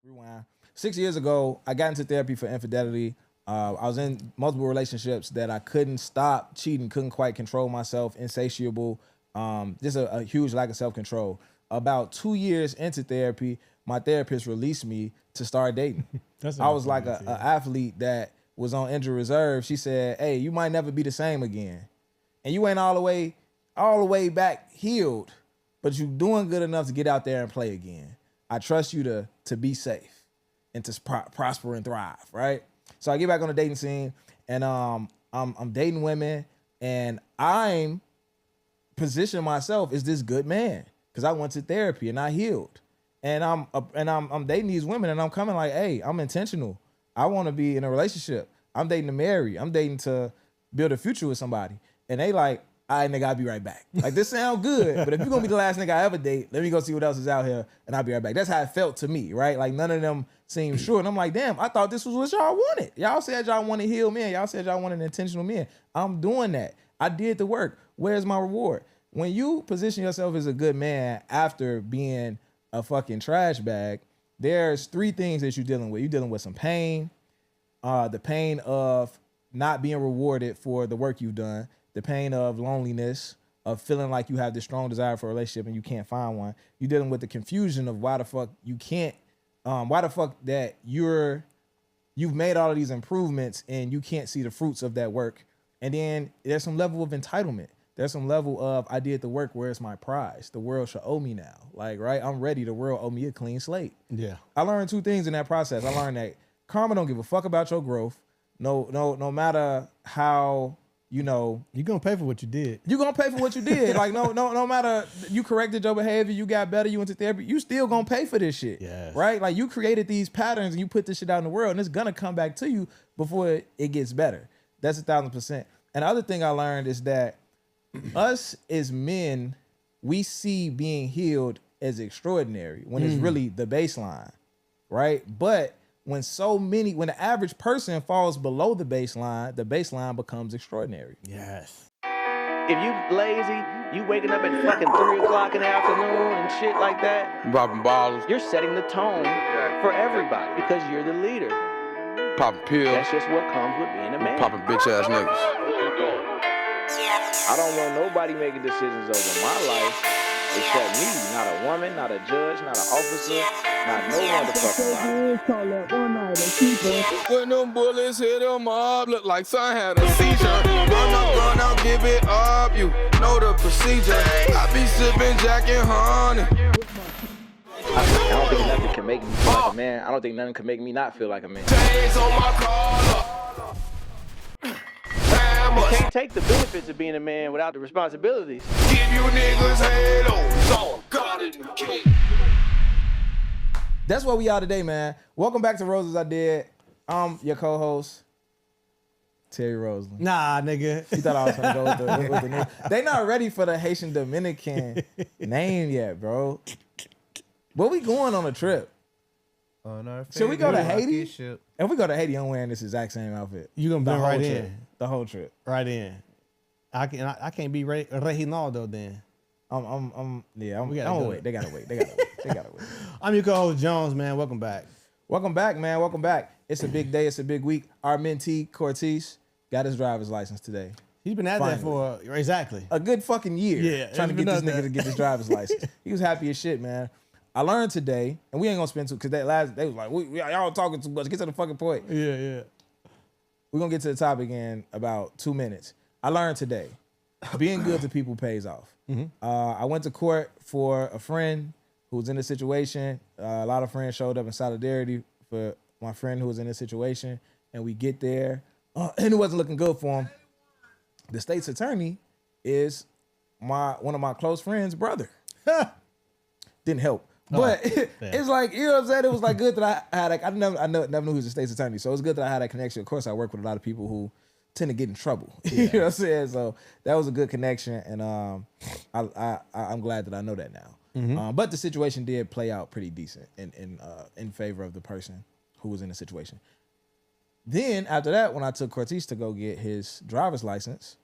Rewind. 6 years ago, I got into therapy for infidelity. I was in multiple relationships that I couldn't stop cheating, couldn't quite control myself, insatiable, just a huge lack of self-control. About 2 years into therapy, my therapist released me to start dating. I was like an athlete that was on injury reserve. She said, "Hey, you might never be the same again, and you ain't all the way back healed, but you doing good enough to get out there and play again. I trust you to be safe and to prosper and thrive." Right. So I get back on the dating scene, and I'm dating women, and I'm positioning myself as this good man because I went to therapy and I healed, and I'm dating these women, and I'm coming like, hey, I'm intentional. I want to be in a relationship. I'm dating to marry. I'm dating to build a future with somebody, and they like, all right, nigga, I'll be right back. Like, this sound good, but if you're gonna be the last nigga I ever date, let me go see what else is out here, and I'll be right back. That's how it felt to me, right? Like, none of them seemed sure, and I'm like, damn, I thought this was what y'all wanted. Y'all said y'all want to heal men. Y'all said y'all wanted an intentional man. I'm doing that. I did the work. Where's my reward? When you position yourself as a good man after being a fucking trash bag, there's three things that you're dealing with. You're dealing with some pain, the pain of not being rewarded for the work you've done, the pain of loneliness, of feeling like you have this strong desire for a relationship and you can't find one. You're dealing with the confusion of why the fuck you can't, why the fuck that you've made all of these improvements and you can't see the fruits of that work. And then there's some level of entitlement. There's some level of, I did the work, where's my prize? The world should owe me now. Like, right, I'm ready, the world owe me a clean slate. Yeah. I learned two things in that process. I learned that karma don't give a fuck about your growth. No matter how, you know, you're gonna pay for what you did. You're gonna pay for what you did. Like, no matter you corrected your behavior, you got better, you went to therapy, you still gonna pay for this shit. Yes. Right? Like, you created these patterns and you put this shit out in the world, and it's gonna come back to you before it gets better. That's 1,000%. And the other thing I learned is that us as men, we see being healed as extraordinary when it's really the baseline, right? But when the average person falls below the baseline becomes extraordinary. Yes. If you lazy, you waking up at fucking 3 o'clock in the afternoon and shit like that, Popping bottles, you're setting the tone for everybody because you're the leader. popping pills, That's just what comes with being a man. popping bitch ass niggas. I don't want nobody making decisions over my life except me. Not a woman, not a judge, not an officer, not no motherfucker. When them bullets hit them up, look like son had a seizure. Run up, give it up, you know the procedure. I be sipping Jack and honey. I don't think nothing can make me feel like a man. I don't think nothing can make me not feel like a man. Chains on my collar. You can't take the benefits of being a man without the responsibilities. Give you niggas halos on God in the king. That's what we are today, man. Welcome back to Roses I Did. I'm your co-host, Terry Roseland. Nah, nigga. You thought I was gonna go with the name. They not ready for the Haitian Dominican name yet, bro. Where we going on a trip? Should we go to Haiti? If we go to Haiti, I'm wearing this exact same outfit. You gonna be right trip. in. The whole trip. Right in. I can't be Reginaldo then. I'm wait. They gotta wait. I'm your co-host Jones, man. Welcome back. Welcome back, man. Welcome back. It's a big day. It's a big week. Our mentee, Cortez, got his driver's license today. He's been at that for exactly a good fucking year. Yeah, trying to get this nigga to get his driver's license. He was happy as shit, man. I learned today, and we ain't gonna spend too, because they was like, y'all talking too much. Get to the fucking point. Yeah. We're gonna get to the topic in about 2 minutes. I learned today, being good to people pays off. I went to court for a friend who was in this situation. A lot of friends showed up in solidarity for my friend who was in this situation, and we get there, and it wasn't looking good for him. The state's attorney is one of my close friends' brother. Didn't help. But it's like, you know what I'm saying? It was like good that I had, I never knew he was a state's attorney. So it was good that I had that connection. Of course, I work with a lot of people who tend to get in trouble. You know what I'm saying? So that was a good connection. And I'm glad that I know that now. But the situation did play out pretty decent in favor of the person who was in the situation. Then after that, when I took Cortez to go get his driver's license,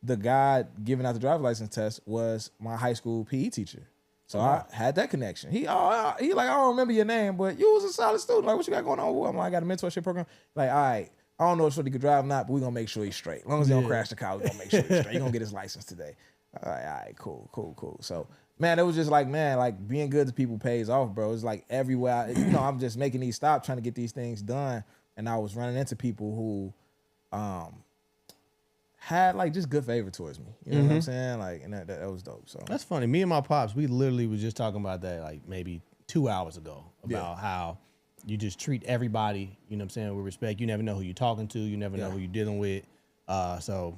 the guy giving out the driver's license test was my high school PE teacher. So I had that connection. He like, I don't remember your name, but you was a solid student. Like, what you got going on? I'm like, I got a mentorship program. Like, all right, I don't know if he could drive or not, but we're going to make sure he's straight. As long as he don't crash the car, we're going to make sure he's straight. He's going to get his license today. All right, cool. So, man, it was just like, like being good to people pays off, bro. It's like everywhere. I'm just making these stops, trying to get these things done. And I was running into people who had like just good favor towards me. You know what I'm saying? Like, and that was dope. So that's funny. Me and my pops, we literally was just talking about that like maybe 2 hours ago about how you just treat everybody, you know what I'm saying, with respect. You never know who you're talking to. You never know who you're dealing with. So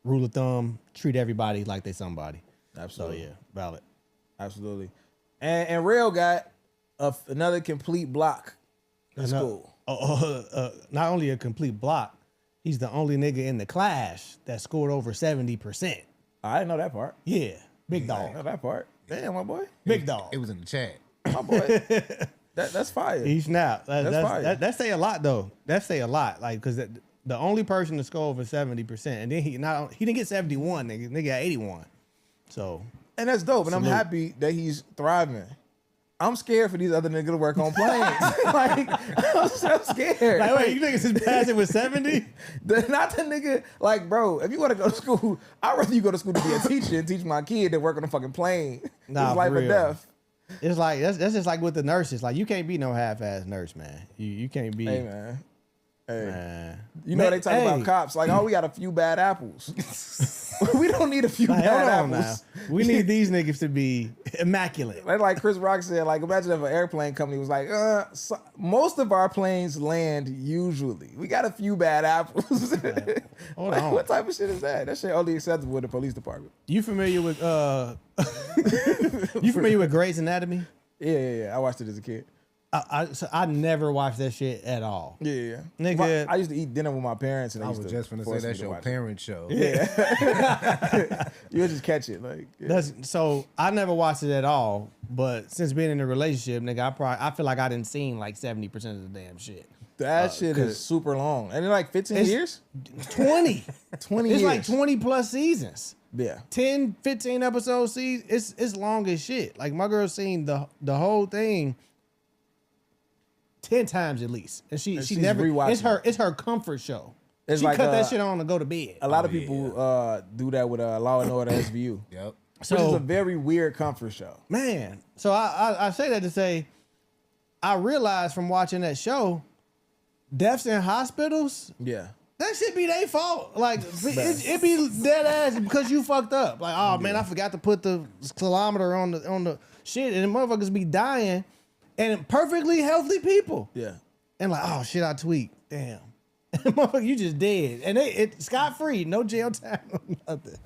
rule of thumb, treat everybody like they somebody. Absolutely. So yeah, valid. Absolutely. And Real got another complete block in school. Not only a complete block, he's the only nigga in the class that scored over 70%. I didn't know that part. Yeah, big I dog. didn't know that part. Damn, my boy. Big dog. It was in the chat. My boy. That's fire. He snapped. That's fire. That say a lot though. That say a lot. Like, because the only person to score over 70%, and then he didn't get 71. Nigga got 81. So, and that's dope. And salute. I'm happy that he's thriving. I'm scared for these other niggas to work on planes. Like, I'm so scared. like, wait, you niggas is passing with 70? Not the nigga, like, bro, if you want to go to school, I'd rather you go to school to be a teacher and teach my kid than work on a fucking plane. Nah, it's life for or real. death. It's like, that's just like with the nurses. Like, you can't be no half-ass nurse, man. You can't be. Hey, man. Hey. Man. You know, they talk about cops, like, oh, we got a few bad apples. We don't need a few Like, bad hold on apples. now. We need these niggas to be immaculate. Like Chris Rock said, like, imagine if an airplane company was like, most of our planes land usually. We got a few bad apples. Hold Like, on. what type of shit is that? That shit only acceptable with the police department. You familiar with you familiar with Grey's Anatomy? Yeah. I watched it as a kid. I never watched that shit at all. Yeah. Nigga. I used to eat dinner with my parents, and I was just gonna say that's your parent show. Yeah. You'll just catch it, like. Yeah. So I never watched it at all. But since being in a relationship, nigga, I feel like I didn't seen like 70% of the damn shit. That shit is super long, and in like 15 years. 20. 20 It's years. like 20 plus seasons. Yeah. 10, 15 episodes. It's long as shit. Like my girl seen the whole thing 10 times at least, and she she's never. rewatching It's her comfort show. It's She like, cut that shit on to go to bed. A lot of people do that with Law and Order SVU. Yep. So Which is a very weird comfort show. man, so I say that to say, I realized from watching that show, deaths in hospitals. Yeah. That shit be their fault. Like, it be dead ass because you fucked up. Like, oh man, I forgot to put the kilometer on the shit, and the motherfuckers be dying, and perfectly healthy people. Yeah. And like, oh shit, I tweaked. Damn, motherfucker, you just dead, and it scot free, no jail time, nothing.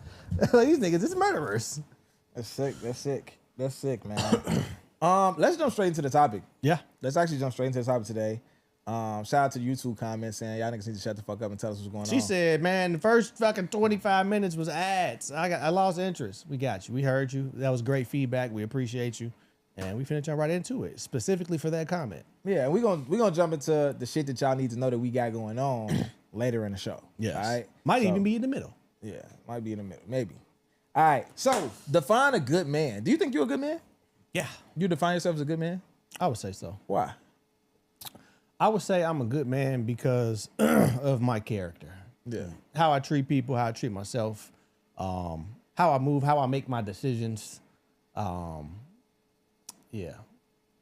Like, these niggas is murderers. That's sick, man. Let's jump straight into the topic. Yeah. Let's actually jump straight into the topic today. Shout out to the YouTube comments saying y'all niggas need to shut the fuck up and tell us what's going on. She said, man, the first fucking 25 minutes was ads. I lost interest. We got you. We heard you. That was great feedback. We appreciate you. And we finna jump right into it, specifically for that comment. Yeah, we gonna jump into the shit that y'all need to know that we got going on later in the show. Yes. All right. Might even be in the middle. Yeah, might be in the middle. Maybe. All right. So define a good man. Do you think you're a good man? Yeah. You define yourself as a good man? I would say so. Why? I would say I'm a good man because of my character. Yeah. How I treat people, how I treat myself, how I move, how I make my decisions. Yeah.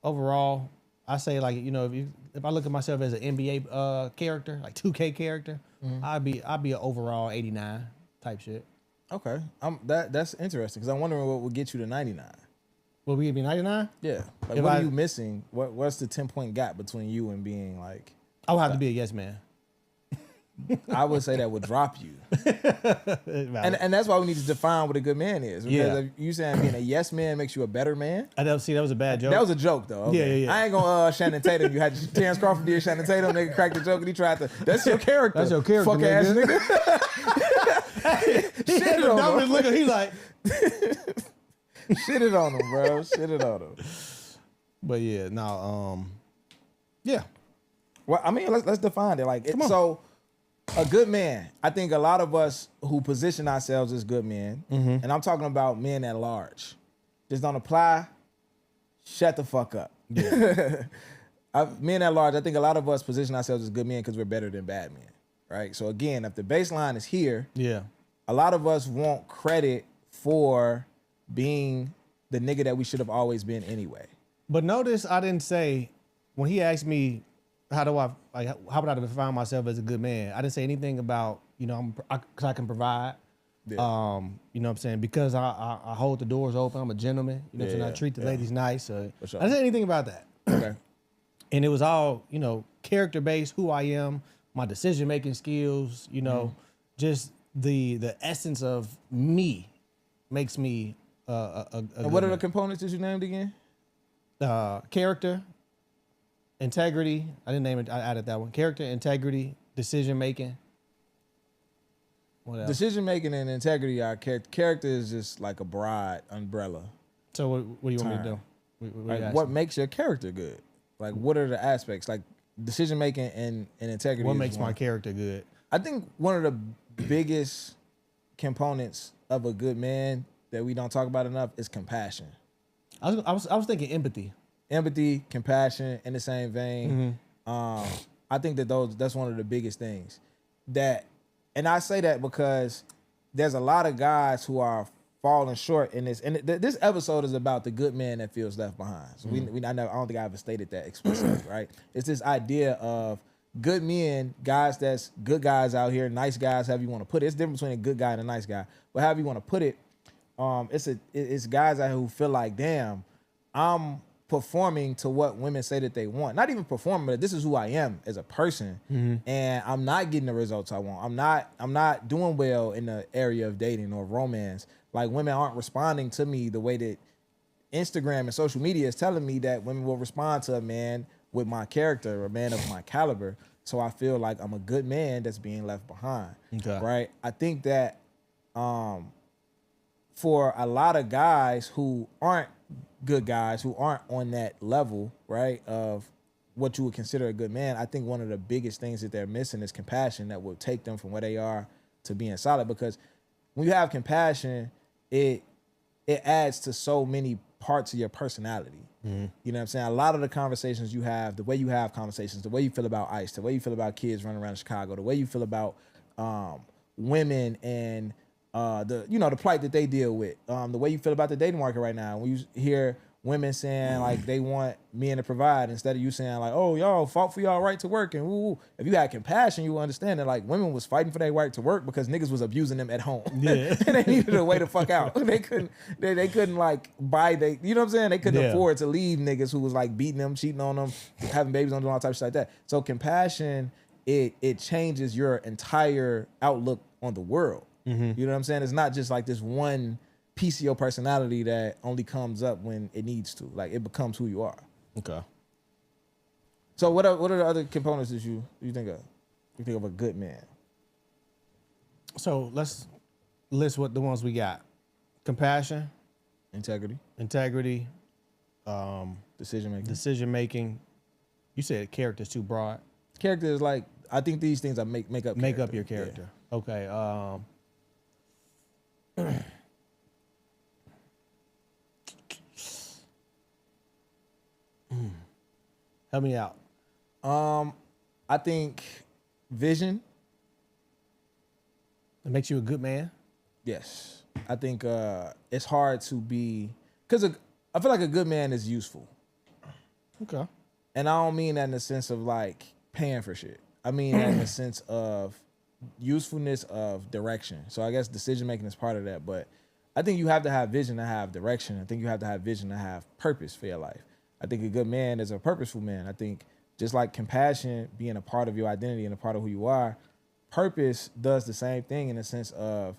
Overall, I say, like, you know, if I look at myself as an NBA character, like 2K character, I'd be an overall 89 type shit. Okay. That's interesting because I'm wondering what would get you to 99. Will we be 99? Yeah. Like, If what are you missing? What's the 10-point gap between you and being like? I would have to be a yes man. I would say that would drop you. And that's why we need to define what a good man is. Because Yeah. if you saying being a yes man makes you a better man. I don't see that was a bad joke. That was a joke though. Okay. Yeah. I ain't gonna Shannon Tatum. You had Terrence Crawford did Shannon Tatum. Nigga cracked the joke and he tried to. That's your character. That's your character, Fuck ass nigga. He had the on him. dumbest look. He like. Shitted on him, bro. Shitted on him. But yeah, no. Yeah. Well, I mean, let's define it. Like, so a good man. I think a lot of us who position ourselves as good men, and I'm talking about men at large, just don't apply, shut the fuck up. Yeah. Men at large, I think a lot of us position ourselves as good men because we're better than bad men, right? So again, if the baseline is here, a lot of us want credit for being the nigga that we should have always been anyway. But notice I didn't say, when he asked me, how would I define myself as a good man? I didn't say anything about, because I can provide. Yeah. You know what I'm saying? Because I hold the doors open, I'm a gentleman. You know what I'm saying? I treat the ladies nice. Sure. I didn't say anything about that. Okay. And it was all, character based, who I am, my decision making skills, just the essence of me makes me a and what are the components that you named again? Character, integrity. I didn't name it. I added that one. Character, integrity, decision making. What else? Decision making and integrity are character is just like a broad umbrella. So what do you want me to do? What makes your character good? Like, what are the aspects? Like, decision making and integrity. What makes my character good? I think one of the biggest components of a good man that we don't talk about enough is compassion. I was thinking empathy. Empathy, compassion, in the same vein. Mm-hmm. I think that's one of the biggest things. And I say that because there's a lot of guys who are falling short in this. And this episode is about the good man that feels left behind. So I don't think I ever stated that explicitly, right? It's this idea of good men, guys that's good guys out here, nice guys, however you want to put it. It's different between a good guy and a nice guy. But however you want to put it, it's guys out here who feel like, damn, I'm performing to what women say that they want. Not even performing, but this is who I am as a person. Mm-hmm. And I'm not getting the results I want. I'm not doing well in the area of dating or romance. Like, women aren't responding to me the way that Instagram and social media is telling me that women will respond to a man with my character, a man of my caliber. So I feel like I'm a good man that's being left behind. Okay. Right? I think that for a lot of guys who aren't good guys, who aren't on that level, right, of what you would consider a good man, I think one of the biggest things that they're missing is compassion that will take them from where they are to being solid. Because when you have compassion, it adds to so many parts of your personality. Mm-hmm. You know what I'm saying? A lot of the conversations you have, the way you have conversations, the way you feel about ICE, the way you feel about kids running around Chicago, the way you feel about women and the plight that they deal with, the way you feel about the dating market right now. When you hear women saying like they want men to provide instead of you saying like, oh, y'all fought for y'all right to work, and ooh, if you had compassion, you would understand that like women was fighting for their right to work because niggas was abusing them at home. Yeah. And they needed a way to fuck out. They couldn't like buy you know what I'm saying? They couldn't afford to leave niggas who was like beating them, cheating on them, having babies on them, all types of shit like that. So compassion, it changes your entire outlook on the world. Mm-hmm. You know what I'm saying? It's not just like this one piece of your personality that only comes up when it needs to. Like, it becomes who you are. Okay. So what are the other components that you think of? You think of a good man? So let's list what the ones we got. Compassion. Integrity. Decision making. You said character's too broad. Character is like, I think these things are make up your character. Yeah. Okay. Help me out. I think vision. It makes you a good man? Yes. I think it's hard to be, because I feel like a good man is useful. Okay. And I don't mean that in the sense of like paying for shit. I mean that in the sense of usefulness of direction. So I guess decision making is part of that, but I think you have to have vision to have direction. I think you have to have vision to have purpose for your life. I think a good man is a purposeful man. I think just like compassion being a part of your identity and a part of who you are, purpose does the same thing in the sense of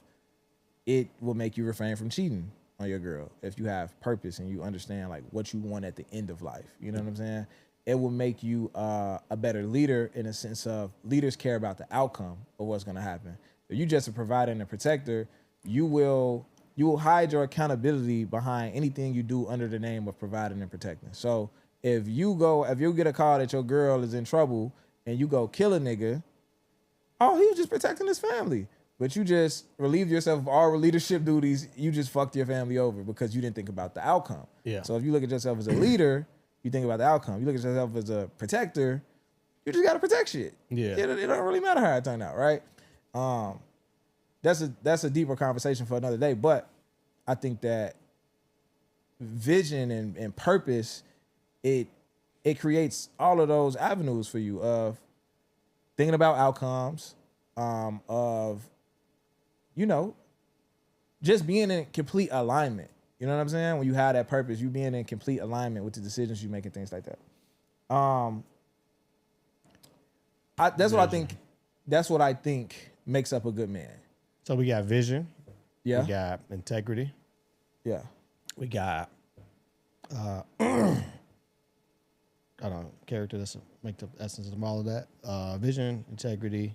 it will make you refrain from cheating on your girl if you have purpose and you understand like what you want at the end of life. You know what I'm saying? It will make you a better leader in a sense of leaders care about the outcome of what's going to happen. If you just a provider and a protector, you will hide your accountability behind anything you do under the name of providing and protecting. So if you get a call that your girl is in trouble and you go kill a nigga, oh, he was just protecting his family. but you just relieved yourself of all leadership duties. You just fucked your family over because you didn't think about the outcome. Yeah. So if you look at yourself as a leader, you think about the outcome. You look at yourself as a protector, you just gotta protect shit. Yeah. It don't really matter how it turned out, right? That's a deeper conversation for another day. But I think that vision and purpose, it creates all of those avenues for you of thinking about outcomes, of, you know, just being in complete alignment. You know what I'm saying? When you have that purpose, you being in complete alignment with the decisions you make and things like that. That's what I think makes up a good man. So we got vision. Yeah. We got integrity. Yeah. We got character. That's make the essence of all of that. Vision, integrity.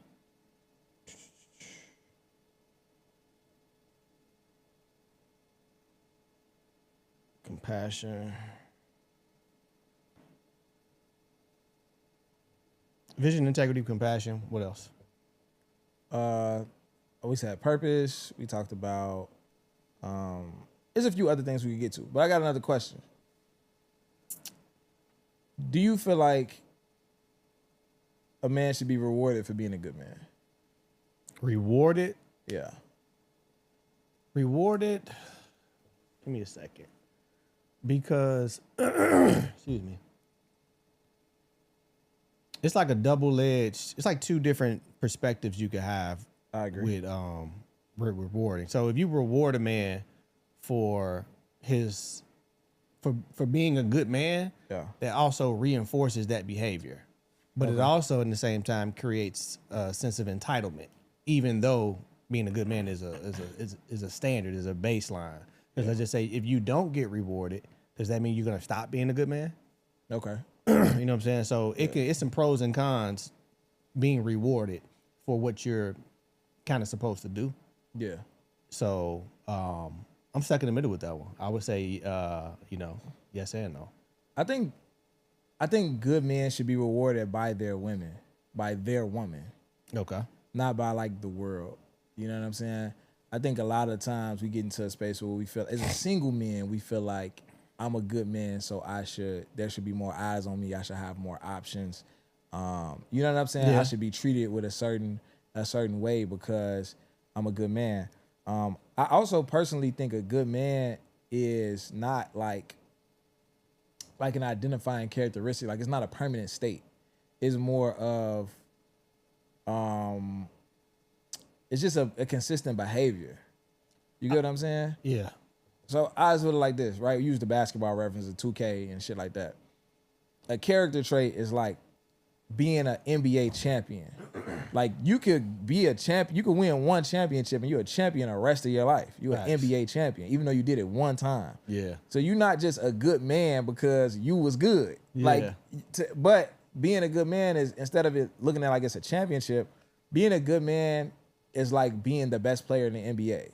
Compassion. Vision, integrity, compassion. What else? We said purpose. We talked about there's a few other things we could get to, but I got another question. Do you feel like a man should be rewarded for being a good man? Rewarded? Yeah. Rewarded? Give me a second. Because, excuse me. It's like a double-edged, it's like two different perspectives you could have. I agree. With rewarding. So if you reward a man for his, for being a good man, yeah, that also reinforces that behavior. But it also, in the same time, creates a sense of entitlement, even though being a good man is a standard, is a baseline. Because let's just say, if you don't get rewarded, does that mean you're gonna stop being a good man? Okay. You know what I'm saying? So it's some pros and cons being rewarded for what you're kind of supposed to do. Yeah. So I'm stuck in the middle with that one. I would say, yes and no. I think good men should be rewarded by their women, by their woman. Okay. Not by like the world. You know what I'm saying? I think a lot of times we get into a space where we feel, as a single man, we feel like I'm a good man, so there should be more eyes on me. I should have more options. You know what I'm saying? Yeah. I should be treated with a certain way because I'm a good man. I also personally think a good man is not like an identifying characteristic. Like, it's not a permanent state. It's more of it's just a consistent behavior. You get what I'm saying? Yeah. So I was like this, right? We use the basketball reference of 2K and shit like that. A character trait is like being an NBA champion. Like, you could be a champion, you could win one championship and you're a champion the rest of your life. You're an NBA champion, even though you did it one time. Yeah. So you're not just a good man because you was good. Yeah. But being a good man is, instead of it looking at like it's a championship, being a good man is like being the best player in the NBA.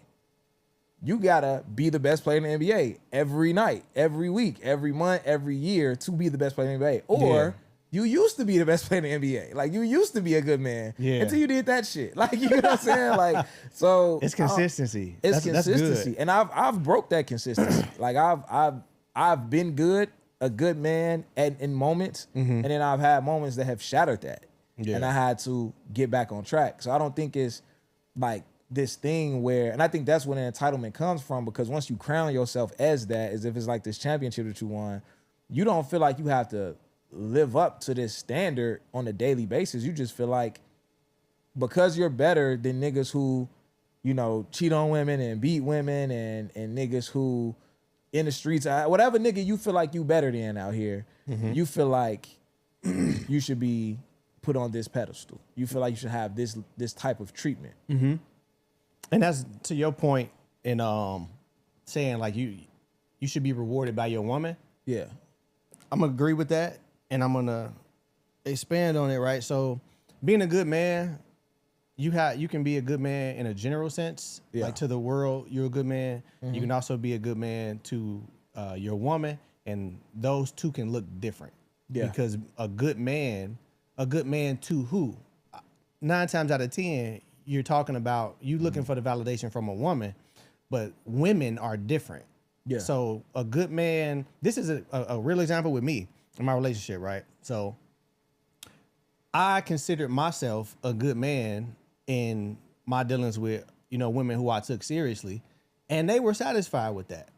You gotta be the best player in the NBA every night, every week, every month, every year to be the best player in the NBA. Or you used to be the best player in the NBA. Like, you used to be a good man until you did that shit. Like, you know what I'm saying? Like, so it's consistency. It's consistency. That's good. And I've broke that consistency. Like, I've been good, a good man in moments, and then I've had moments that have shattered that. Yeah. And I had to get back on track. So I don't think it's like this thing where, and I think that's where the entitlement comes from, because once you crown yourself as that, as if it's like this championship that you won, you don't feel like you have to live up to this standard on a daily basis. You just feel like because you're better than niggas who, you know, cheat on women and beat women and niggas who in the streets, whatever nigga you feel like you better than out here, you feel like you should be put on this pedestal. You feel like you should have this type of treatment. Mm-hmm. And that's to your point in saying like you should be rewarded by your woman. Yeah. I'm gonna agree with that, and I'm gonna expand on it, right? So being a good man, you can be a good man in a general sense. Yeah. Like, to the world, you're a good man. You can also be a good man to your woman, and those two can look different. Yeah. Because a good man to who? 9 times out of 10, you're talking about you looking for the validation from a woman, but women are different. Yeah. So a good man, this is a real example with me in my relationship, right? So I considered myself a good man in my dealings with, women who I took seriously, and they were satisfied with that.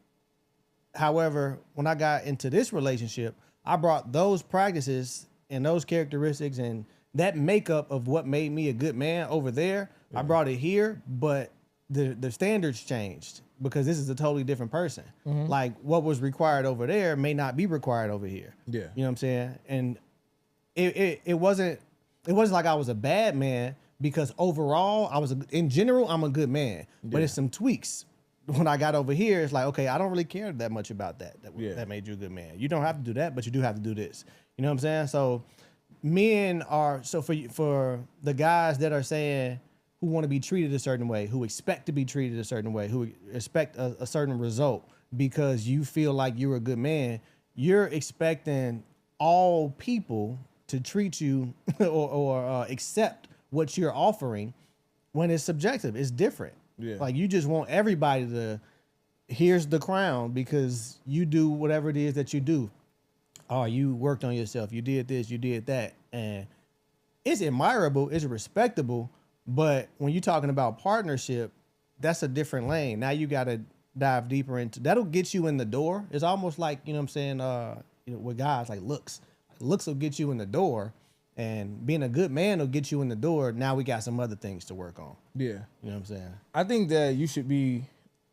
However, when I got into this relationship, I brought those practices and those characteristics and that makeup of what made me a good man over there. I brought it here, but the standards changed because this is a totally different person. Like what was required over there may not be required over here. Yeah. You know what I'm saying? And it wasn't like I was a bad man, because overall in general, I'm a good man, but it's some tweaks. When I got over here, it's like, okay, I don't really care that much about that made you a good man. You don't have to do that, but you do have to do this. You know what I'm saying? So men are, for the guys that are saying, who want to be treated a certain way, who expect to be treated a certain way, who expect a certain result because you feel like you're a good man, you're expecting all people to treat you or accept what you're offering when it's subjective. It's different. Yeah. Like you just want everybody to, here's the crown because you do whatever it is that you do. Oh, you worked on yourself. You did this, you did that. And it's admirable, it's respectable. But when you're talking about partnership, that's a different lane. Now you got to dive deeper into, that'll get you in the door. It's almost like, you know what I'm saying? With guys, like looks will get you in the door. And being a good man will get you in the door. Now we got some other things to work on. Yeah. You know what I'm saying? I think that you should be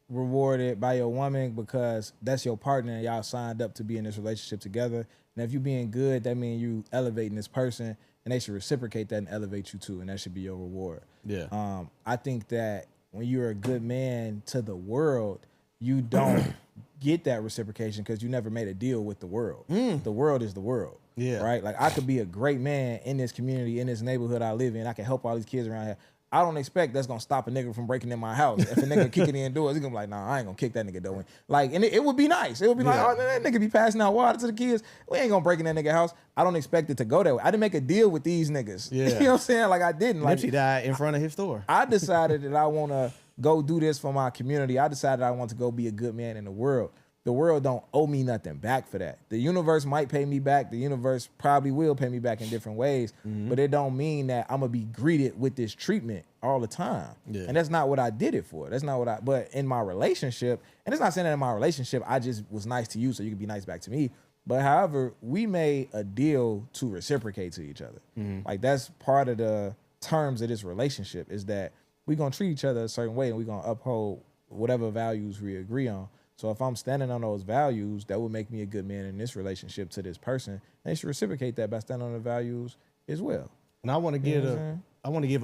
rewarded by your woman because that's your partner and y'all signed up to be in this relationship together. And if you being good, that means you elevating this person, and they should reciprocate that and elevate you too. And that should be your reward. Yeah. I think that when you're a good man to the world, you don't get that reciprocation because you never made a deal with the world. The world is the world. Yeah. Right? Like I could be a great man in this community, in this neighborhood I live in. I can help all these kids around here. I don't expect that's gonna stop a nigga from breaking in my house. If a nigga kicking in doors, he's gonna be like, nah, I ain't gonna kick that nigga door in. Like, and it would be nice. It would be like, oh, that nigga be passing out water to the kids. We ain't gonna break in that nigga house. I don't expect it to go that way. I didn't make a deal with these niggas. Yeah. You know what I'm saying? Like I didn't. Like Nipsey died in front of his store. I decided that I wanna go do this for my community. I decided I want to go be a good man in the world. The world don't owe me nothing back for that. The universe might pay me back. The universe probably will pay me back in different ways. But it don't mean that I'm going to be greeted with this treatment all the time. Yeah. And that's not what I did it for. That's not what but in my relationship, and it's not saying that in my relationship, I just was nice to you so you could be nice back to me. But however, we made a deal to reciprocate to each other. Like that's part of the terms of this relationship is that we're going to treat each other a certain way and we're going to uphold whatever values we agree on. So if I'm standing on those values, that would make me a good man in this relationship to this person. They should reciprocate that by standing on the values as well. And I want to give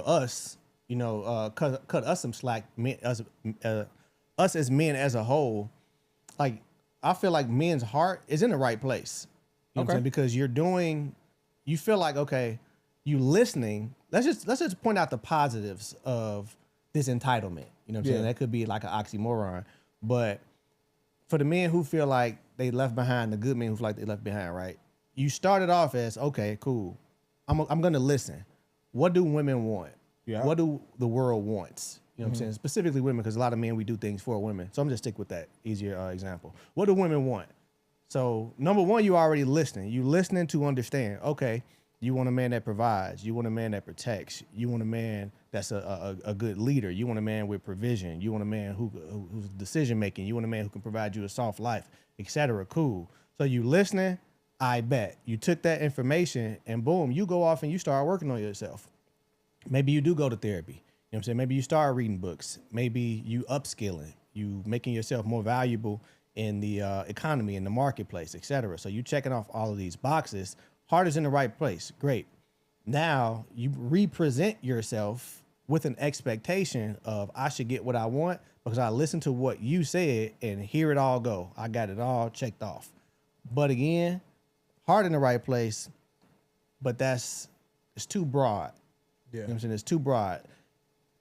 us, cut us some slack. Us as men as a whole, like I feel like men's heart is in the right place. You know what I'm saying? Because you feel like, okay, you listening. Let's just point out the positives of this entitlement. You know what I'm saying? That could be like an oxymoron, but for the men who feel like they left behind, the good men who feel like they left behind, right? You started off as, okay, cool. I'm going to listen. What do women want? Yeah. What do the world wants? You know what I'm saying? Specifically women, because a lot of men, we do things for women. So I'm just stick with that easier example. What do women want? So number one, you already listening. You listening to understand. Okay, you want a man that provides. You want a man that protects. You want a man that's a good leader. You want a man with provision. You want a man who's decision making. You want a man who can provide you a soft life, etc. Cool. So you listening. I bet you took that information and boom, you go off and you start working on yourself. Maybe you do go to therapy. You know what I'm saying? Maybe you start reading books. Maybe you upskilling. You making yourself more valuable in the economy, in the marketplace, etc. So you checking off all of these boxes. Heart is in the right place. Great. Now you represent yourself with an expectation of I should get what I want because I listened to what you said and here it all go. I got it all checked off. But again, heart in the right place, but it's too broad. Yeah. You know what I'm saying? It's too broad.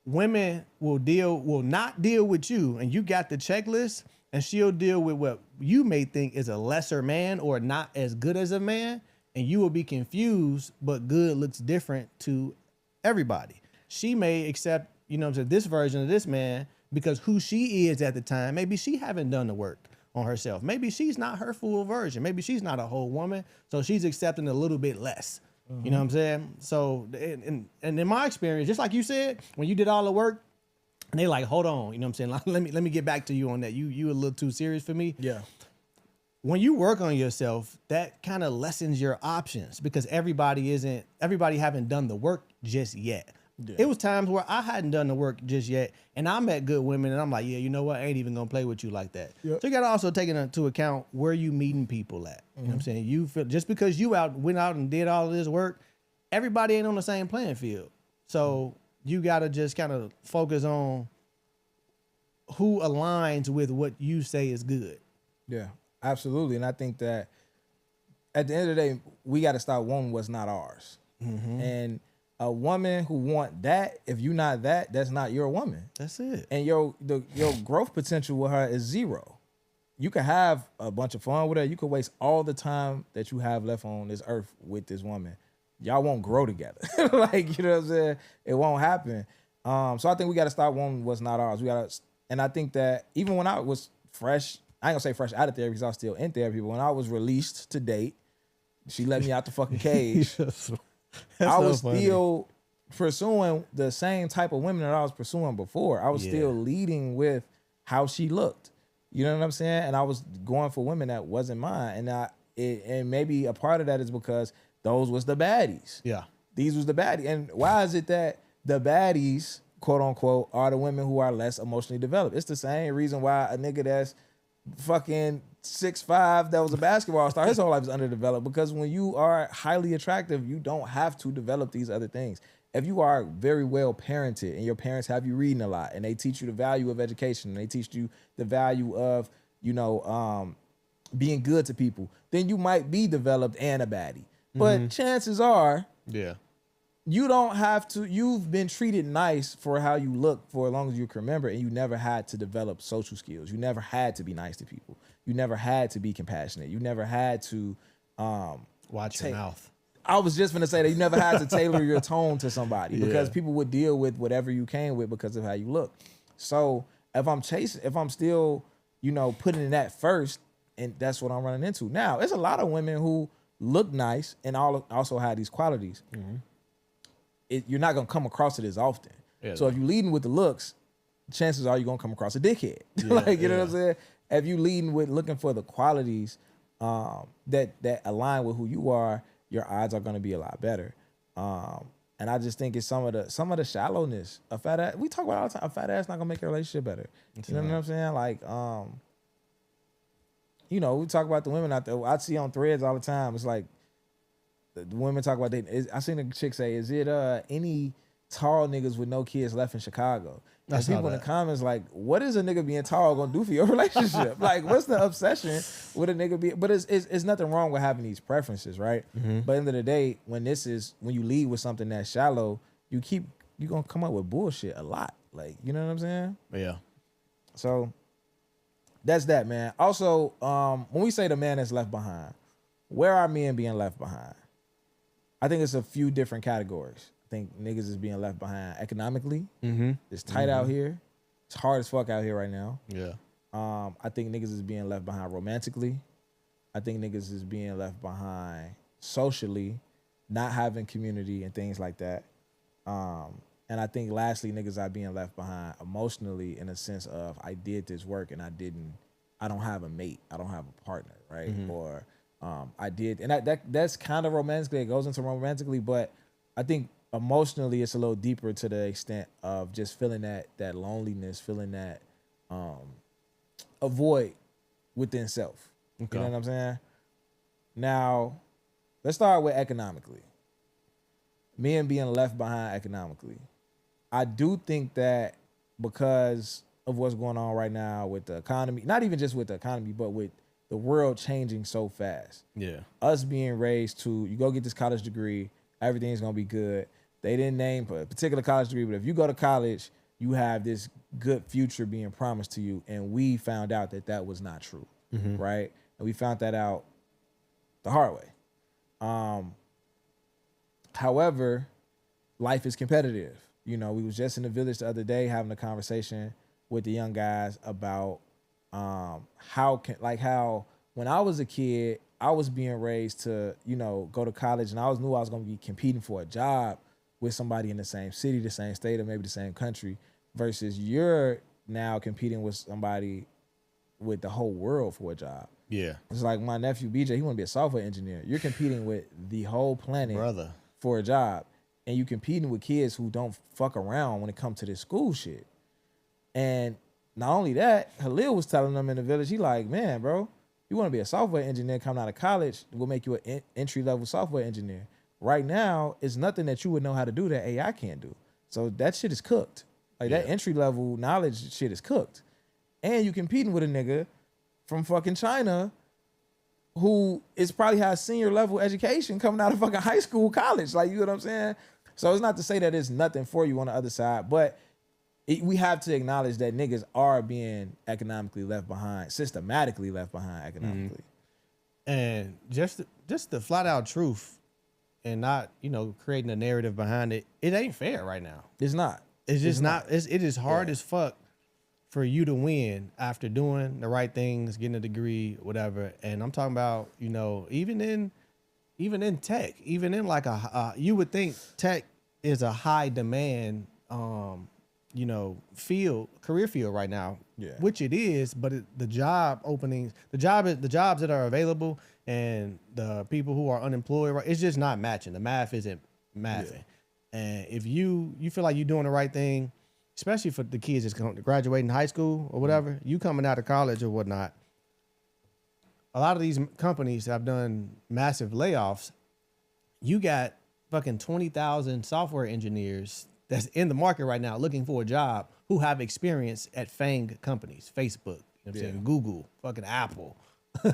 Women will not deal with you and you got the checklist and she'll deal with what you may think is a lesser man or not as good as a man. And you will be confused, but good looks different to everybody. She may accept you know what I'm saying, this version of this man because who she is at the time, maybe she haven't done the work on herself. Maybe she's not her full version. Maybe she's not a whole woman. So she's accepting a little bit less. You know what I'm saying? So, and in my experience, just like you said, when you did all the work, and they like, hold on, you know what I'm saying? Like, let me get back to you on that. You a little too serious for me. Yeah. When you work on yourself, that kind of lessens your options because everybody haven't done the work just yet. Yeah. It was times where I hadn't done the work just yet, and I met good women, and I'm like, yeah, you know what? I ain't even gonna play with you like that. Yep. So you gotta also take into account where you meeting people at. You know what I'm saying? You feel just because you went out and did all of this work, everybody ain't on the same playing field. So you gotta just kind of focus on who aligns with what you say is good. Yeah, absolutely. And I think that at the end of the day, we got to stop wanting what's not ours. And a woman who want that, if you not that, that's not your woman. That's it. And your growth potential with her is zero. You can have a bunch of fun with her. You can waste all the time that you have left on this earth with this woman. Y'all won't grow together. Like, you know what I'm saying? It won't happen. So I think we got to stop wanting what's not ours. And I think that even when I was fresh, I ain't gonna say fresh out of therapy because I was still in therapy, but when I was released to date, she let me out the fucking cage. I was still pursuing the same type of women that I was pursuing before. I was still leading with how she looked. You know what I'm saying? And I was going for women that wasn't mine. And maybe a part of that is because those was the baddies. Yeah. These was the baddies. And why is it that the baddies, quote unquote, are the women who are less emotionally developed? It's the same reason why a nigga that's fucking 6'5" that was a basketball star, his whole life is underdeveloped, because when you are highly attractive, you don't have to develop these other things. If you are very well parented and your parents have you reading a lot and they teach you the value of education and they teach you the value of, you know, being good to people, then you might be developed and a baddie. But chances are, you don't have to. You've been treated nice for how you look for as long as you can remember, and you never had to develop social skills. You never had to be nice to people. You never had to be compassionate. You never had to watch your mouth. I was just gonna say that you never had to tailor your tone to somebody because people would deal with whatever you came with because of how you look. So if I'm still, you know, putting in that first, and that's what I'm running into. Now, there's a lot of women who look nice and also have these qualities. You're not gonna come across it as often. So if you're leading with the looks, chances are you're gonna come across a dickhead. Like, you know what I'm saying? If you leading with looking for the qualities that align with who you are, your odds are gonna be a lot better. And I just think it's some of the shallowness. A fat ass, we talk about it all the time. A fat ass not gonna make your relationship better. You know what I'm saying? Like, you know, we talk about the women out there. I see on threads all the time. It's like the women talk about I seen a chick say, "Is it any tall niggas with no kids left in Chicago?" And people in the comments like, "What is a nigga being tall gonna do for your relationship? Like, what's the obsession with a nigga being?" But it's nothing wrong with having these preferences, right? But at the end of the day, when you lead with something that's shallow, you're gonna come up with bullshit a lot. Like, you know what I'm saying? Yeah. So that's that, man. Also, when we say the man that's left behind, where are men being left behind? I think it's a few different categories. I think niggas is being left behind economically. It's tight out here. It's hard as fuck out here right now. Yeah. I think niggas is being left behind romantically. I think niggas is being left behind socially, not having community and things like that. And I think lastly, niggas are being left behind emotionally in a sense of, I did this work and I don't have a mate. I don't have a partner, right? Or I did, and that's kind of romantically. It goes into romantically, but I think emotionally it's a little deeper to the extent of just feeling that loneliness, feeling that a void within self. Okay. You know what I'm saying? Now, let's start with economically. Men being left behind economically. I do think that because of what's going on right now with the economy, not even just with the economy, but with the world changing so fast. Yeah. Us being raised to, you go get this college degree, everything's gonna be good. They didn't name a particular college degree, but if you go to college, you have this good future being promised to you. And we found out that was not true, right? And we found that out the hard way. However, life is competitive. You know, we was just in the village the other day having a conversation with the young guys about how when I was a kid, I was being raised to, you know, go to college, and knew I was going to be competing for a job with somebody in the same city, the same state, or maybe the same country, versus you're now competing with somebody with the whole world for a job. Yeah. It's like my nephew BJ, he want to be a software engineer. You're competing with the whole planet for a job. And you competing with kids who don't fuck around when it comes to this school shit. And not only that, Halil was telling them in the village, he like, man, bro, you want to be a software engineer coming out of college, we'll make you an entry-level software engineer. Right now, it's nothing that you would know how to do that AI can't do. So that shit is cooked. Like that entry-level knowledge shit is cooked. And you competing with a nigga from fucking China who is probably has senior level education coming out of fucking high school, college. Like, you know what I'm saying? So it's not to say that it's nothing for you on the other side, but we have to acknowledge that niggas are being economically left behind, systematically left behind economically. And just the flat out truth and not, you know, creating a narrative behind it, it ain't fair right now. It's not. It's just not. It is hard as fuck for you to win after doing the right things, getting a degree, whatever. And I'm talking about, you know, even in tech, even in like you would think tech is a high demand, you know, career field right now, which it is. But the job openings, the jobs that are available, and the people who are unemployed, right, it's just not matching. The math isn't mathing. And if you feel like you're doing the right thing, especially for the kids that's graduating high school or whatever, you coming out of college or whatnot, a lot of these companies have done massive layoffs. You got fucking 20,000 software engineers that's in the market right now looking for a job who have experience at FANG companies, Facebook, you know what I'm saying, Google, fucking Apple,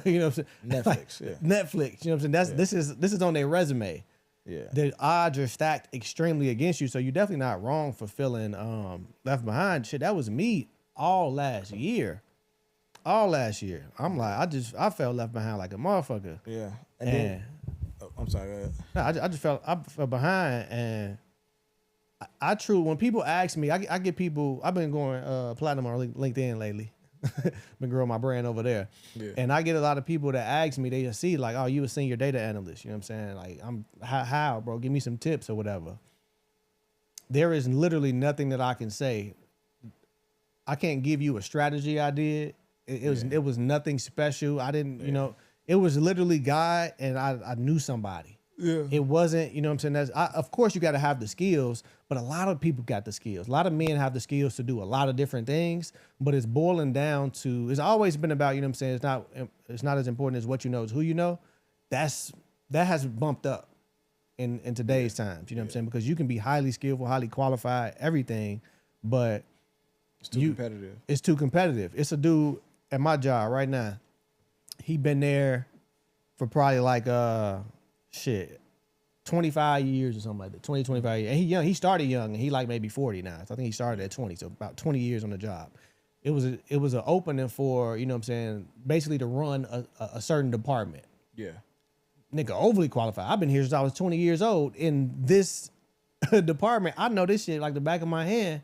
you know what I'm saying? Netflix, Netflix, you know what I'm saying? This is on their resume. Yeah. The odds are stacked extremely against you, so you're definitely not wrong for feeling left behind. Shit, that was me all last year. I'm like, I felt left behind like a motherfucker. Yeah. And then, I'm sorry, go ahead. I felt behind, and I when people ask me, I get people, I've been going platinum on LinkedIn lately. Been growing my brand over there. Yeah. And I get a lot of people that ask me, they just see like, oh, you a senior data analyst. You know what I'm saying? Like, how, bro? Give me some tips or whatever. There is literally nothing that I can say. I can't give you a strategy I did. It was nothing special. I didn't, you know, it was literally God and I knew somebody. Yeah. It wasn't, you know what I'm saying? Of course you got to have the skills, but a lot of people got the skills. A lot of men have the skills to do a lot of different things, but it's boiling down to, it's always been about, you know what I'm saying? It's not as important as what you know, it's who you know. That has bumped up in today's times, you know what I'm saying? Because you can be highly skillful, highly qualified, everything, but it's too competitive. It's too competitive. It's a dude at my job right now. He been there for probably like 25 years or something like that. 25 years. And he young. He started young, and he like maybe 40 now. So I think he started at 20, so about 20 years on the job. It was an opening for, you know what I'm saying, basically to run a certain department. Yeah. Nigga, overly qualified. I've been here since I was 20 years old in this department. I know this shit like the back of my hand,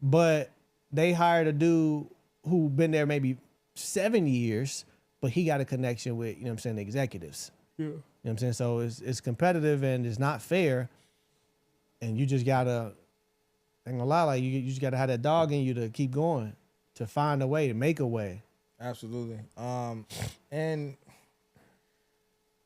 but they hired a dude who been there maybe 7 years, but he got a connection with, you know what I'm saying, the executives. Yeah. You know what I'm saying? So it's competitive and it's not fair. And you just gotta, I ain't gonna lie, like you just gotta have that dog in you to keep going, to find a way, to make a way. Absolutely. And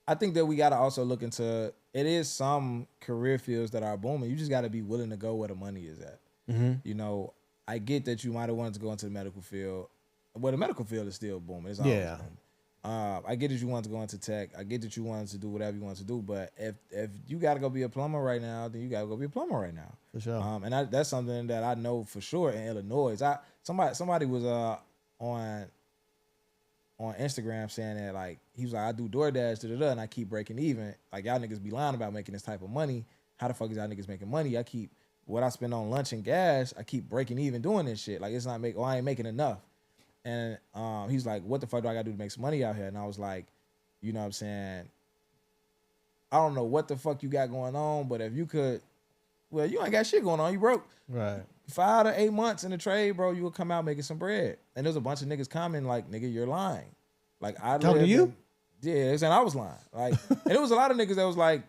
I think that we gotta also look into, it is some career fields that are booming. You just gotta be willing to go where the money is at. Mm-hmm. You know, I get that you might have wanted to go into the medical field. Well, the medical field is still booming. It's always booming. I get that you want to go into tech. I get that you wanted to do whatever you want to do. But if you got to go be a plumber right now, then you got to go be a plumber right now. For sure. And that's something that I know for sure in Illinois. Somebody was on Instagram saying that, like, he was like, I do DoorDash, and I keep breaking even. Like, y'all niggas be lying about making this type of money. How the fuck is y'all niggas making money? What I spend on lunch and gas, I keep breaking even doing this shit. Like, it's not I ain't making enough. And he's like, what the fuck do I got to do to make some money out here? And I was like, you know what I'm saying? I don't know what the fuck you got going on, but if you could well, you ain't got shit going on. You broke. Right. 5 to 8 months in the trade, bro, you will come out making some bread. And there's a bunch of niggas commenting like, nigga, you're lying. Like I talking to you? Yeah, they're saying I was lying. Like, and it was a lot of niggas that was like,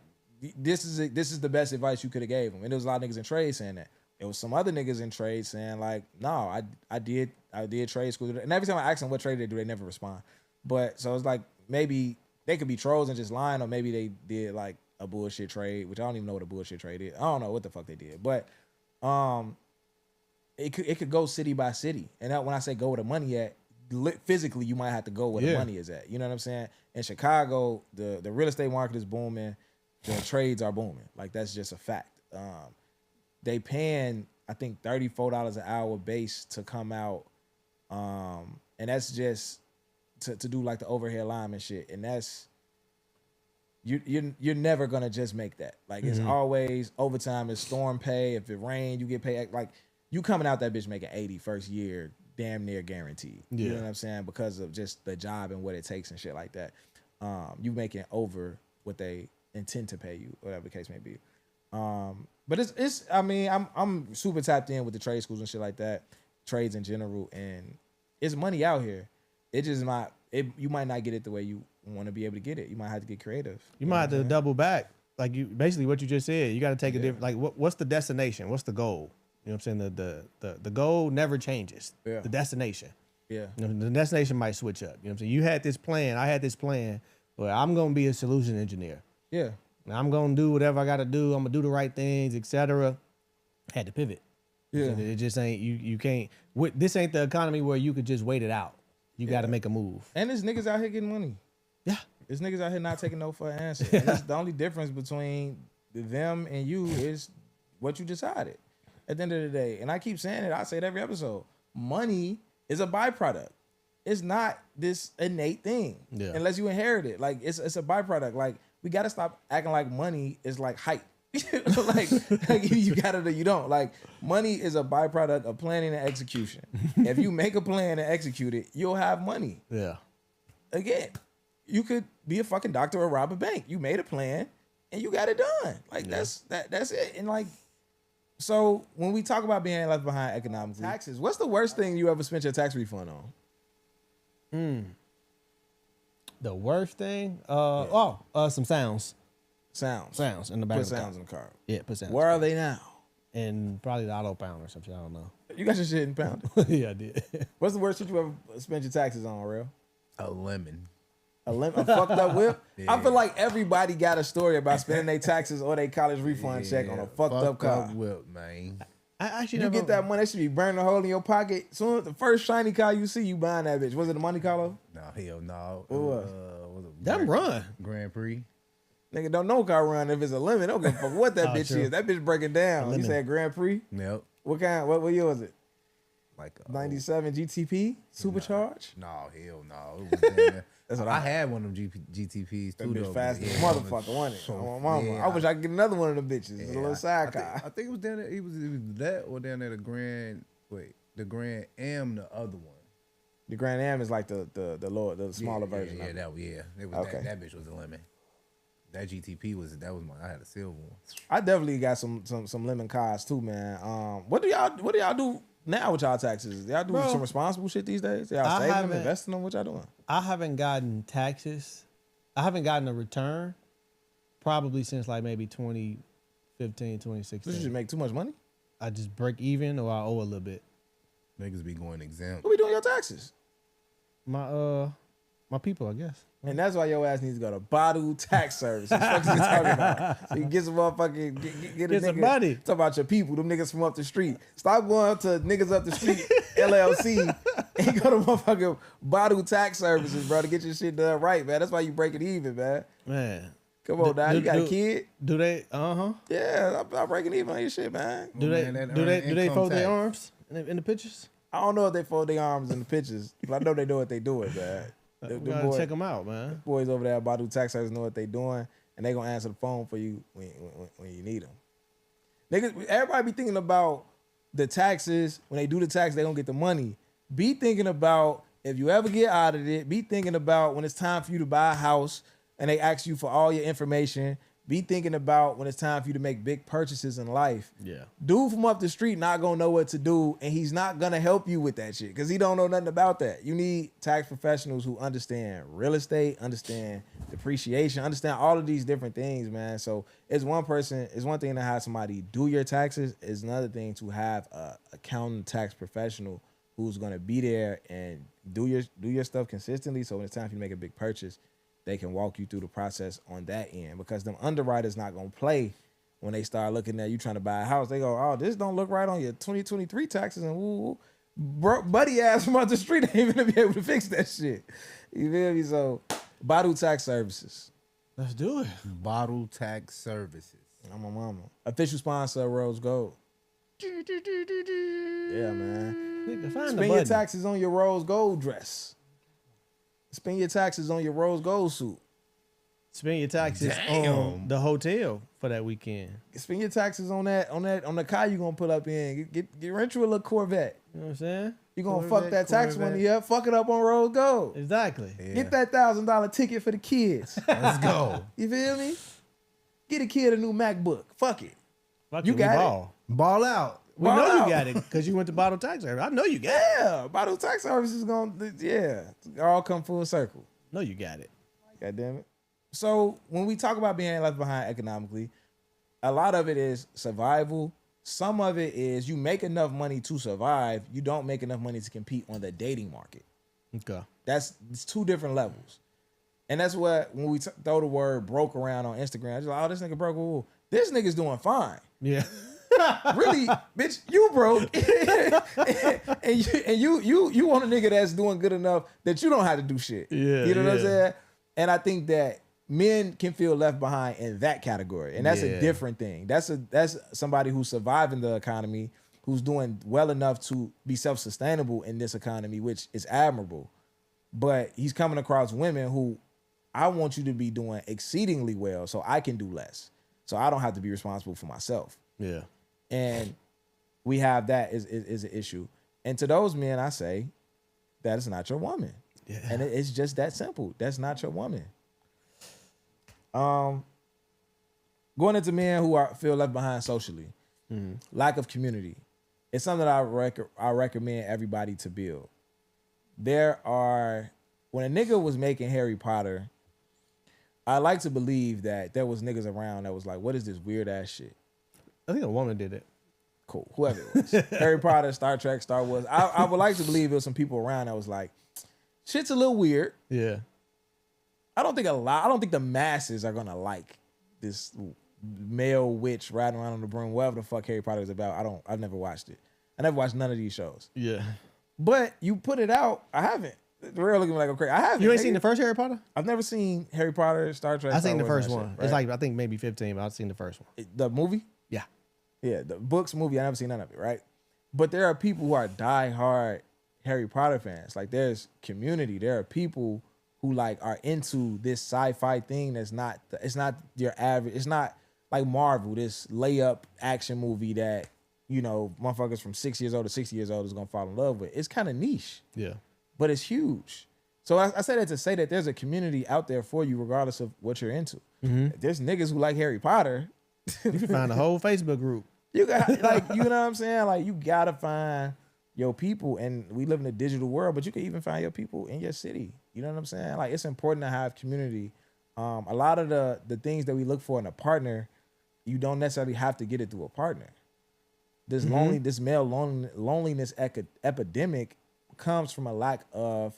this is the best advice you could have gave them. And there was a lot of niggas in trade saying that. There was some other niggas in trade saying like, no, I did trade school. And every time I ask them what trade they do, they never respond. But so it's like maybe they could be trolls and just lying, or maybe they did like a bullshit trade, which I don't even know what a bullshit trade is. I don't know what the fuck they did, but it could go city by city. And that, when I say go where the money at, physically you might have to go where the money is at. You know what I'm saying? In Chicago, the real estate market is booming. The trades are booming. Like that's just a fact. They paying I think $34 an hour base to come out, and that's just to do like the overhead lineman shit. And that's you're never gonna just make that. Like it's always overtime. It's storm pay. If it rain, you get paid. Like you coming out that bitch making 80 first year, damn near guaranteed. Yeah. You know what I'm saying? Because of just the job and what it takes and shit like that. You making over what they intend to pay you, whatever the case may be. But it's I mean, I'm super tapped in with the trade schools and shit like that, trades in general, and it's money out here. It just you might not get it the way you want to be able to get it. You might have to get creative. You might have to double back. Like you basically what you just said. You got to take a different. Like what's the destination? What's the goal? You know what I'm saying? The goal never changes. Yeah. The destination. Yeah. You know, the destination might switch up. You know what I'm saying? You had this plan. I had this plan, but I'm gonna be a solution engineer. Yeah. I'm gonna do whatever I gotta do. I'm gonna do the right things, etc. Had to pivot. Yeah. So it just ain't you can't. This ain't the economy where you could just wait it out. You got to make a move. And there's niggas out here getting money. Yeah. There's niggas out here not taking no for an answer. And that's the only difference between them and you is what you decided at the end of the day. And I keep saying it. I say it every episode. Money is a byproduct. It's not this innate thing unless you inherit it. Like it's a byproduct. Like we got to stop acting like money is like hype. like you got it or you don't. Like money is a byproduct of planning and execution. If you make a plan and execute it, you'll have money. Yeah. Again, you could be a fucking doctor or rob a bank. You made a plan and you got it done. Like that's it. And like, so when we talk about being left behind economically, taxes, what's the worst thing you ever spent your tax refund on? The worst thing? Some sounds. Sounds in the back. Put sounds in the car. Yeah, put sounds. Where are they now? And probably the auto pound or something. I don't know. You got your shit in pound. Yeah, I did. What's the worst shit you ever spent your taxes on, real? A lemon. A fucked up whip? Yeah. I feel like everybody got a story about spending their taxes or their college refund check on a fucked up car. Whip, man. I actually you get that money, that should be burning a hole in your pocket. Soon the first shiny car you see, you buying that bitch. Was it the Monte Carlo? No, hell no. What was? Them run. Grand Prix. Nigga don't know car run if it's a lemon. Don't give a fuck what that bitch is. That bitch breaking down. You said Grand Prix? Yep. What kind? What year was it? Like 97 GTP supercharged? No, hell no. It was That's what I had one of them GTPs too. That bitch fast as motherfucker, wasn't it? So, mama. Yeah, I wish I could get another one of them bitches. It's a little side car. I think it was down there. It was that or down there the Grand. Wait, the Grand Am, the other one. The Grand Am is like the smaller version. Yeah, it was okay. That bitch was a lemon. That GTP was I had a silver one. I definitely got some lemon cars too, man. What do y'all do now with y'all taxes? Y'all do some responsible shit these days? Y'all saving them, investing them? What y'all doing? I haven't gotten taxes. I haven't gotten a return probably since like maybe 2015, 2016. You just make too much money? I just break even or I owe a little bit. Niggas be going exempt. What we doing your taxes? My people, I guess. And that's why your ass needs to go to Badu Tax Service. What you talking about? So you can get some motherfucking get a nigga. Some money. Talk about your people, them niggas from up the street. Stop going to niggas up the street, LLC, and go to motherfucking Badu Tax Services, bro, to get your shit done right, man. That's why you break it even, man. Man. Come on, dog. You got a kid? Do they? Yeah, I'm breaking even on your shit, man. Do they fold their arms in the pictures? I don't know if they fold their arms in the pictures, but I know they know what they doing, man. We gotta check them out, man. The boys over there at Badu Tax Service know what they doing, and they gonna answer the phone for you when you need them. Niggas, everybody be thinking about the taxes. When they do the tax, they gonna get the money. Be thinking about if you ever get out of it. Be thinking about when it's time for you to buy a house and they ask you for all your information. Be thinking about when it's time for you to make big purchases in life. Yeah. Dude from up the street not gonna know what to do, and he's not gonna help you with that shit because he don't know nothing about that. You need tax professionals who understand real estate, understand depreciation, understand all of these different things, man. So it's one thing to have somebody do your taxes. It's another thing to have a accountant tax professional who's gonna be there and do your stuff consistently. So when it's time for you to make a big purchase, they can walk you through the process on that end, because them underwriters not gonna play when they start looking at you trying to buy a house. They go, oh, this don't look right on your 2023 taxes, and woo, buddy ass from up the street ain't even gonna be able to fix that shit. You feel me? So, Badu Tax Services. Let's do it. Bottle tax services. I'm a mama. Official sponsor of Rose Gold. Yeah, man. Nigga, find the Spend your button. taxes on your Rose Gold dress. Spend your taxes on your Rose Gold suit. Spend your taxes on the hotel for that weekend. Spend your taxes on the car you gonna pull up in. Get rent you a little Corvette. You know what I'm saying? You gonna Corvette, fuck that tax Corvette. money up. Fuck it up on Rose Gold. Exactly. Yeah. Get that $1,000 ticket for the kids. Let's go. You feel me? Get a kid a new MacBook. Fuck it. Fuck You it, we got it. ball. Ball out. We Ball know out. you got it because you went to Bottle Tax Service. I know you got it. Yeah, Bottle Tax Service is gonna, all come full circle. No, you got it. God damn it. So when we talk about being left behind economically, a lot of it is survival. Some of it is you make enough money to survive. You don't make enough money to compete on the dating market. Okay. It's two different levels. And that's what, when we throw the word broke around on Instagram, it's like, oh, this nigga broke. Ooh, this nigga's doing fine. Yeah. Really, bitch, you broke. and you want a nigga that's doing good enough that you don't have to do shit. Yeah, You know what I'm yeah. saying? And I think that men can feel left behind in that category. And that's Yeah. a different thing. That's somebody who's surviving the economy, who's doing well enough to be self-sustainable in this economy, which is admirable. But he's coming across women who, I want you to be doing exceedingly well so I can do less. So I don't have to be responsible for myself. Yeah. And we have that is an issue. And to those men, I say, that is not your woman. Yeah. And it's just that simple. That's not your woman. Going into men who feel left behind socially, lack of community. It's something that I recommend everybody to build. When a nigga was making Harry Potter, I like to believe that there was niggas around that was like, what is this weird ass shit? I think a woman did it. Cool, whoever it was. Harry Potter, Star Trek, Star Wars. I would like to believe there was some people around that was like, shit's a little weird. Yeah. I don't think the masses are gonna like this male witch riding around on the broom, whatever the fuck Harry Potter is about. I've never watched it. I never watched none of these shows. Yeah. But you put it out, I haven't. The real looking like I'm crazy. I haven't. You ain't nigga. seen the first Harry Potter? I've never seen Harry Potter, Star Trek. I Star seen the Wars, first and that one. shit, It's right? like, I think maybe 15, but I've seen the first one. The movie? Yeah. Yeah, the books, movie, I never seen none of it, right? But there are people who are diehard Harry Potter fans. Like, there's community. There are people who like are into this sci-fi thing that's not, it's not your average, it's not like Marvel, this layup action movie that, you know, motherfuckers from 6 years old to 60 years old is gonna fall in love with. It's kind of niche, Yeah. but it's huge. So I say that to say that there's a community out there for you regardless of what you're into. If there's niggas who like Harry Potter, You can find a whole Facebook group. you got, like, you know what I'm saying? Like, you gotta find your people, and we live in a digital world, but you can even find your people in your city. You know what I'm saying? Like, it's important to have community. A lot of the things that we look for in a partner, you don't necessarily have to get it through a partner. This male loneliness epidemic comes from a lack of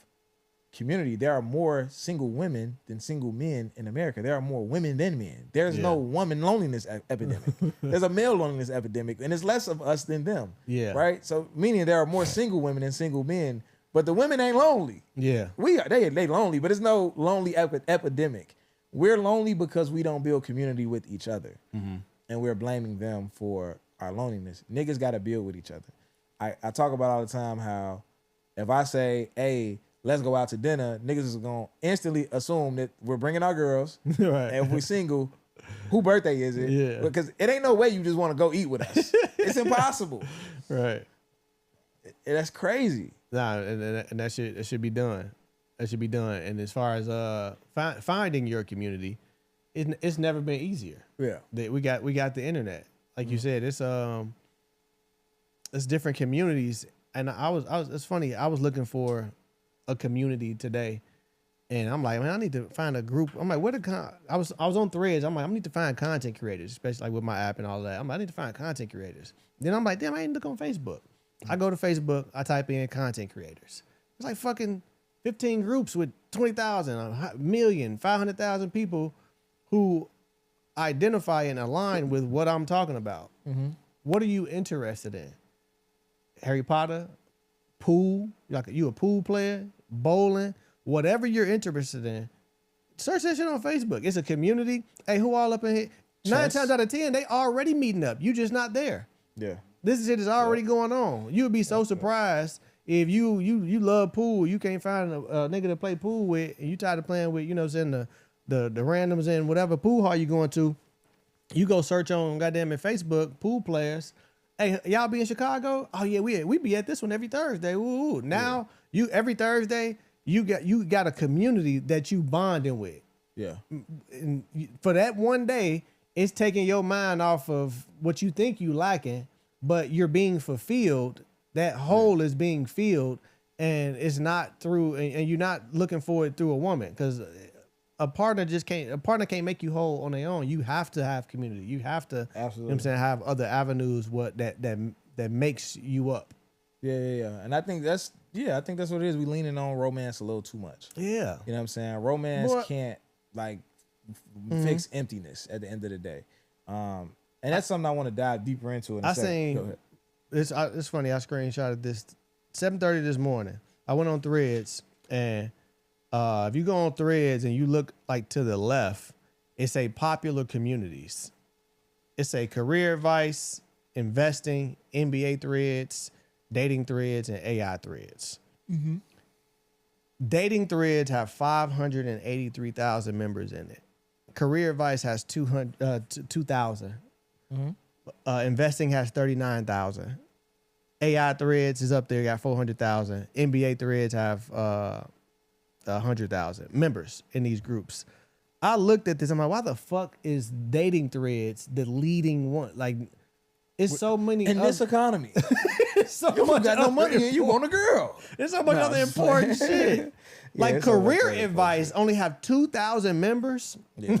community. There are more single women than single men in America. There are more women than men. There's no woman loneliness epidemic. There's a male loneliness epidemic, and it's less of us than them. Yeah. Right? So meaning there are more single women than single men, but the women ain't lonely. Yeah. They lonely, but it's no lonely epidemic. We're lonely because we don't build community with each other. And we're blaming them for our loneliness. Niggas gotta build with each other. I talk about all the time how if I say, hey, let's go out to dinner, niggas is gonna instantly assume that we're bringing our girls. Right. And if we're single, who birthday is it? Yeah. Because it ain't no way you just want to go eat with us. It's impossible. Right. That's crazy. Nah, and that should be done. That should be done. And as far as finding your community, it's never been easier. Yeah. We got the internet. Like you said, it's different communities. And it's funny. I was looking for a community today, and I'm like, man, I need to find a group. I'm like, I was on Threads. I'm like, I need to find content creators, especially like with my app and all that. I need to find content creators. Then I'm like, damn, I ain't look on Facebook. I go to Facebook. I type in content creators. It's like fucking 15 groups with 20,000, a million, 500,000 people who identify and align with what I'm talking about. Mm-hmm. What are you interested in? Harry Potter, pool, like you a pool player, bowling, whatever you're interested in, search that shit on Facebook. It's a community. Hey, who all up in here? 9 times out of 10, they already meeting up. You just not there. Yeah. This shit is already going on. You would be so surprised if you love pool, you can't find a nigga to play pool with, and you tired of playing with, you know what I'm saying, the randoms in whatever pool hall you going to. You go search on goddamn Facebook pool players. Hey, y'all be in Chicago? Oh yeah, we be at this one every Thursday. Ooh. Now you every Thursday you got a community that you bonding with. Yeah. And for that one day, it's taking your mind off of what you think you lacking, but you're being fulfilled. That hole is being filled, and it's not through, and you're not looking for it through a woman, because a partner can't make you whole on their own. You have to have community. You have to, Absolutely. You know what I'm saying, have other avenues that makes you up. Yeah. And I think that's what it is. We leaning on romance a little too much. Yeah. You know what I'm saying? Romance can't like fix emptiness at the end of the day. And that's something I want to dive deeper into in a second. Go ahead. It's funny. I screenshotted this 7:30 this morning. I went on Threads, and if you go on Threads and you look like to the left, it's a popular communities. It's a career advice, investing, NBA threads, dating threads, and AI threads. Mm-hmm. Dating threads have 583,000 members in it. Career advice has 2,000. Mm-hmm. Investing has 39,000. AI threads is up there, got 400,000. NBA threads have 100,000 members in these groups. I looked at this. I'm like, why the fuck is dating threads the leading one? Like, it's so many in this economy. So you much got no money and you want a girl. There's so much other important shit. Like career advice only have 2,000 members. Yeah.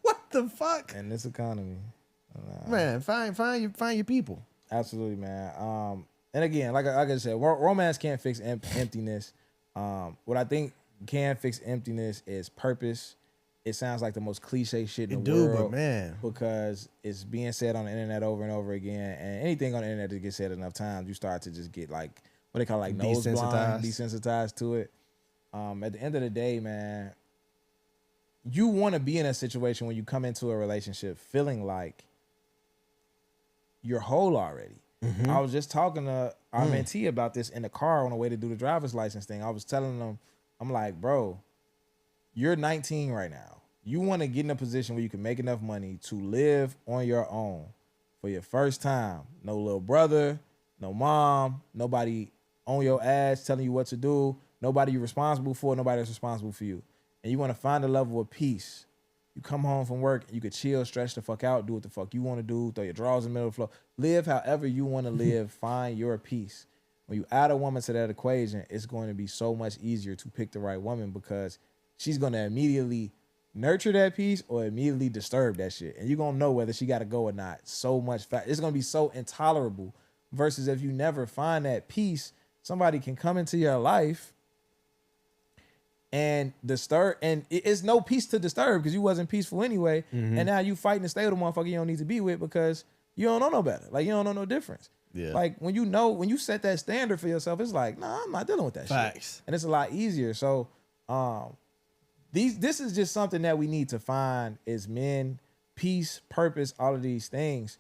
What the fuck? In this economy. Man, find your people. Absolutely, man. And again, like I said, romance can't fix emptiness. What I think can fix emptiness is purpose. It sounds like the most cliche shit in the world, but man, because it's being said on the internet over and over again, and anything on the internet that gets said enough times, you start to just get like what they call like nose blind, desensitized to it. At the end of the day, man, you want to be in a situation when you come into a relationship feeling like you're whole already. Mm-hmm. I was just talking to our mentee about this in the car on the way to do the driver's license thing. I was telling them, I'm like, bro, you're 19 right now. You want to get in a position where you can make enough money to live on your own for your first time. No little brother, no mom, nobody on your ass telling you what to do, nobody you're responsible for, nobody that's responsible for you. And you want to find a level of peace. You come home from work, you could chill, stretch the fuck out, do what the fuck you want to do, throw your drawers in the middle of the floor. Live however you want to live. Find your peace. When you add a woman to that equation, it's going to be so much easier to pick the right woman, because she's going to immediately nurture that peace or immediately disturb that shit. And you're going to know whether she got to go or not so much fast. It's going to be so intolerable, versus if you never find that peace, somebody can come into your life and disturb, and it's no peace to disturb because you wasn't peaceful anyway. Mm-hmm. And now you fighting to stay with a motherfucker you don't need to be with because you don't know no better. Like, you don't know no difference. Yeah. Like when you set that standard for yourself, it's like, nah, I'm not dealing with that shit. And it's a lot easier. So this is just something that we need to find as men: peace, purpose, all of these things.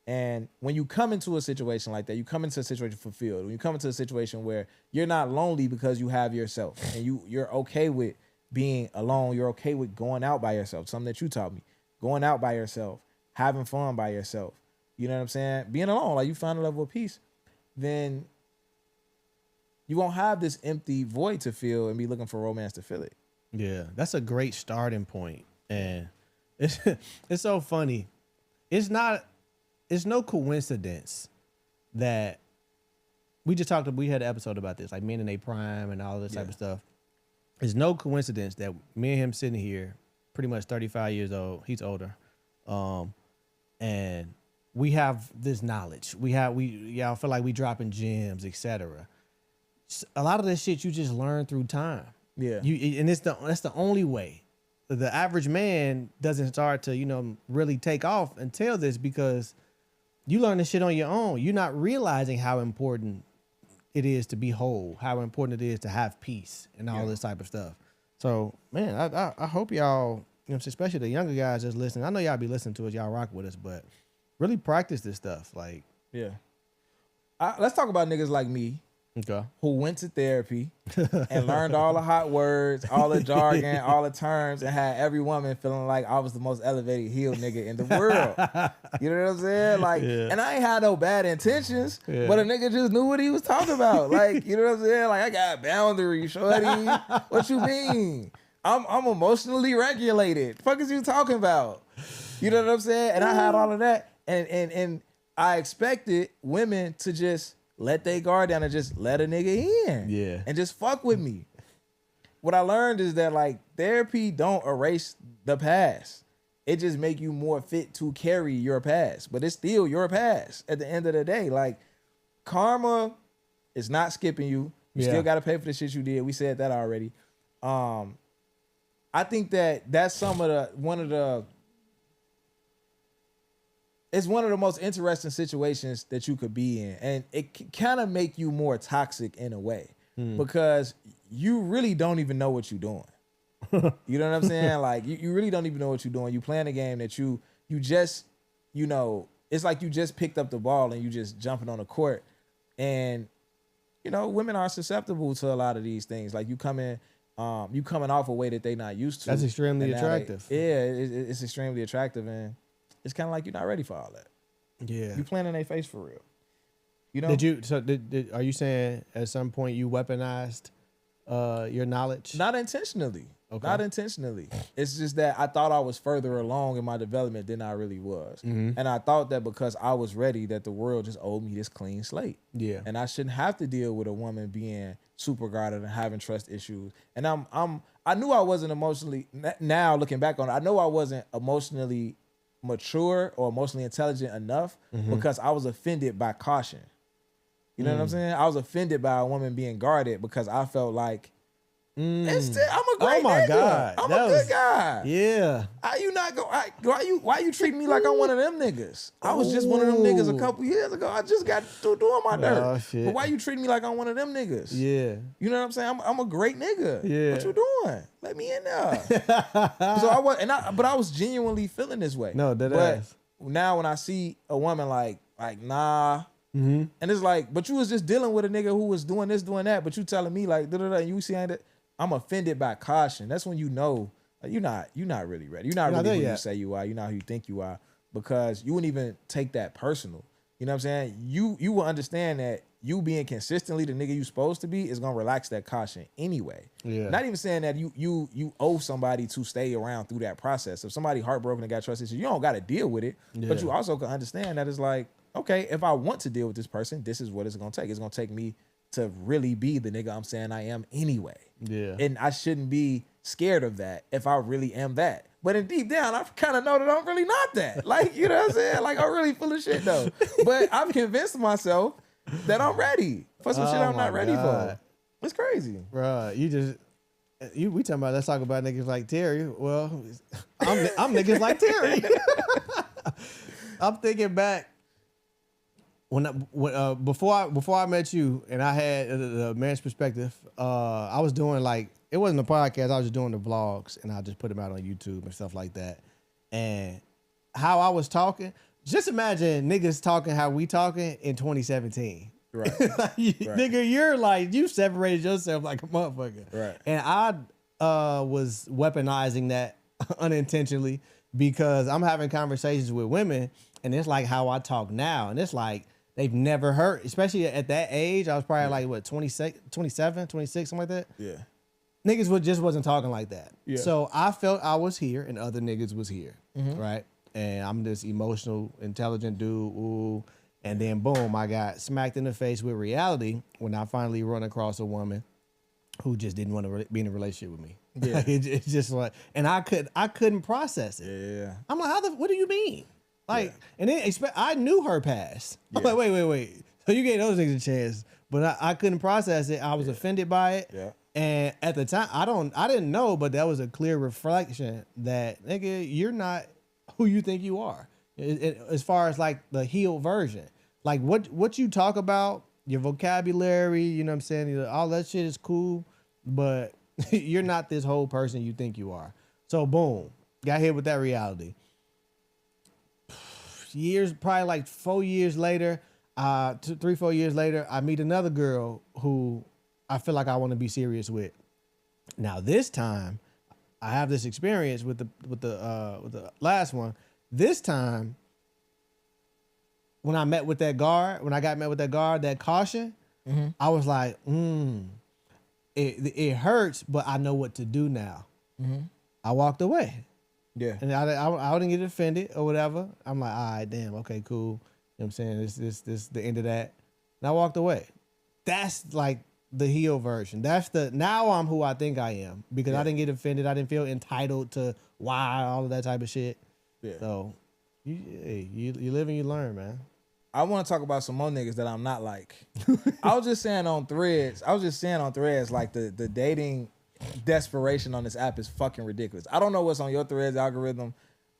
And when you come into a situation like that, you come into a situation fulfilled. When you come into a situation where you're not lonely because you have yourself, and you're okay with being alone, you're okay with going out by yourself, something that you taught me, going out by yourself, having fun by yourself, you know what I'm saying? Being alone, like you find a level of peace, then you won't have this empty void to fill and be looking for romance to fill it. Yeah, that's a great starting point. And It's so funny. It's no coincidence that we had an episode about this, like men in their prime and all this type of stuff. It's no coincidence that me and him sitting here, pretty much 35 years old. He's older. And we have this knowledge. I feel like we dropping gems, etc. A lot of this shit you just learn through time. Yeah. And that's the only way. The average man doesn't start to, really take off until this, because you learn this shit on your own. You're not realizing how important it is to be whole, how important it is to have peace and all this type of stuff. So, man, I hope y'all, especially the younger guys just listening. I know y'all be listening to us, y'all rock with us, but really practice this stuff. Like, yeah. Let's talk about niggas like me. Okay. Who went to therapy and learned all the hot words, all the jargon, all the terms, and had every woman feeling like I was the most elevated heel nigga in the world. You know what I'm saying? Like, and I ain't had no bad intentions, but a nigga just knew what he was talking about. Like, you know what I'm saying? Like, I got boundaries, shorty. What you mean? I'm emotionally regulated. Fuck is you talking about? You know what I'm saying? And I had all of that, and I expected women to just let their guard down and just let a nigga in. Yeah. And just fuck with me. What I learned is that, like, therapy don't erase the past. It just make you more fit to carry your past. But it's still your past at the end of the day. Like, karma is not skipping you. You still got to pay for the shit you did. We said that already. I think that's it's one of the most interesting situations that you could be in. And it can kind of make you more toxic in a way because you really don't even know what you're doing. You know what I'm saying? Like, you really don't even know what you're doing. You playing a game that you just, it's like you just picked up the ball and you just jumping on the court. And, women are susceptible to a lot of these things. Like, you coming off a way that they not used to. That's extremely attractive. It's extremely attractive. And it's kind of like you're not ready for all that. Yeah. You playing in their face for real. Are you saying at some point you weaponized your knowledge? Not intentionally. Okay. Not intentionally. It's just that I thought I was further along in my development than I really was. Mm-hmm. And I thought that because I was ready that the world just owed me this clean slate. Yeah. And I shouldn't have to deal with a woman being super guarded and having trust issues. And I knew I wasn't emotionally, now looking back on it, I know I wasn't emotionally mature or emotionally intelligent enough because I was offended by caution. You know what I'm saying? I was offended by a woman being guarded because I felt like I'm a great nigga. God. I'm a good guy. Yeah. Why you treat me like I'm one of them niggas? I was just one of them niggas a couple years ago. I just got through doing my dirt. Oh, shit. But why you treat me like I'm one of them niggas? Yeah. You know what I'm saying? I'm a great nigga. Yeah. What you doing? Let me in there. But I was genuinely feeling this way. No, that but ass. Now when I see a woman like nah, and it's like, but you was just dealing with a nigga who was doing this, doing that, but you telling me like and you see I'm offended by caution. That's when you know like, you're not really ready. You're not really who you say you are. You're not who you think you are, because you wouldn't even take that personal. You know what I'm saying? You will understand that you being consistently the nigga you supposed to be is gonna relax that caution anyway. Yeah. Not even saying that you owe somebody to stay around through that process. If somebody heartbroken and got trust issues, you don't got to deal with it. Yeah. But you also can understand that it's like, okay, if I want to deal with this person, this is what it's gonna take. It's gonna take me to really be the nigga I'm saying I am anyway. Yeah. And I shouldn't be scared of that if I really am that. But in deep down, I kind of know that I'm really not that. Like, you know what I'm saying? Like, I'm really full of shit though. But I've convinced myself that I'm ready for some shit I'm not ready for. It's crazy. Bruh, we talking about, let's talk about niggas like Terry. Well, I'm niggas like Terry. I'm thinking back before I met you and I had the man's perspective. I was doing like, it wasn't a podcast. I was just doing the vlogs and I just put them out on YouTube and stuff like that. And how I was talking, just imagine niggas talking how we talking in 2017. Right. Nigga, you're like, you separated yourself like a motherfucker. Right. And I was weaponizing that unintentionally because I'm having conversations with women and it's like how I talk now. And it's like, they've never heard, especially at that age. I was probably like, what, 27, 26, something like that? Yeah. just wasn't talking like that. Yeah. So I felt I was here and other niggas was here, right? And I'm this emotional, intelligent dude, ooh. And then boom, I got smacked in the face with reality when I finally run across a woman who just didn't want to be in a relationship with me. Yeah. It's just like, and I couldn't process it. Yeah. I'm like, what do you mean? Like, and then I knew her past. I'm like, wait. So you gave those niggas a chance, but I couldn't process it. I was offended by it. Yeah. And at the time, I didn't know, but that was a clear reflection that, nigga, you're not who you think you are. As far as like the healed version, like what you talk about, your vocabulary, you know what I'm saying? All that shit is cool, but you're not this whole person you think you are. So boom, got hit with that reality. Probably like 4 years later, 3-4 years later, I meet another girl who I feel like I want to be serious with. Now this time, I have this experience with the last one. This time, when I got met with that guard, that caution, I was like, it hurts, but I know what to do now. I walked away. Yeah. And I didn't get offended or whatever. I'm like, all right, damn, okay, cool. You know what I'm saying? This the end of that. And I walked away. That's like the heel version. Now I'm who I think I am because I didn't get offended. I didn't feel entitled to why, all of that type of shit. Yeah. So you live and you learn, man. I want to talk about some more niggas that I'm not like. I was just saying on threads, like the dating desperation on this app is fucking ridiculous. I don't know what's on your threads algorithm.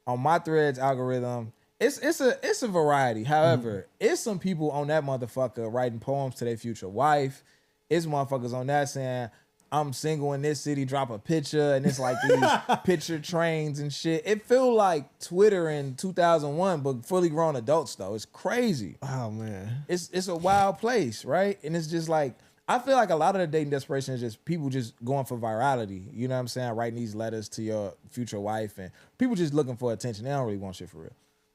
On my threads algorithm, it's a variety. However, it's some people on that motherfucker writing poems to their future wife. It's motherfuckers on that saying, I'm single in this city, drop a picture, and it's like these picture trains and shit. It feel like Twitter in 2001, but fully grown adults though. It's crazy. Oh man, it's a wild place, right? And it's just like, I feel like a lot of the dating desperation is just people just going for virality. You know what I'm saying? Writing these letters to your future wife and people just looking for attention. They don't really want shit for real.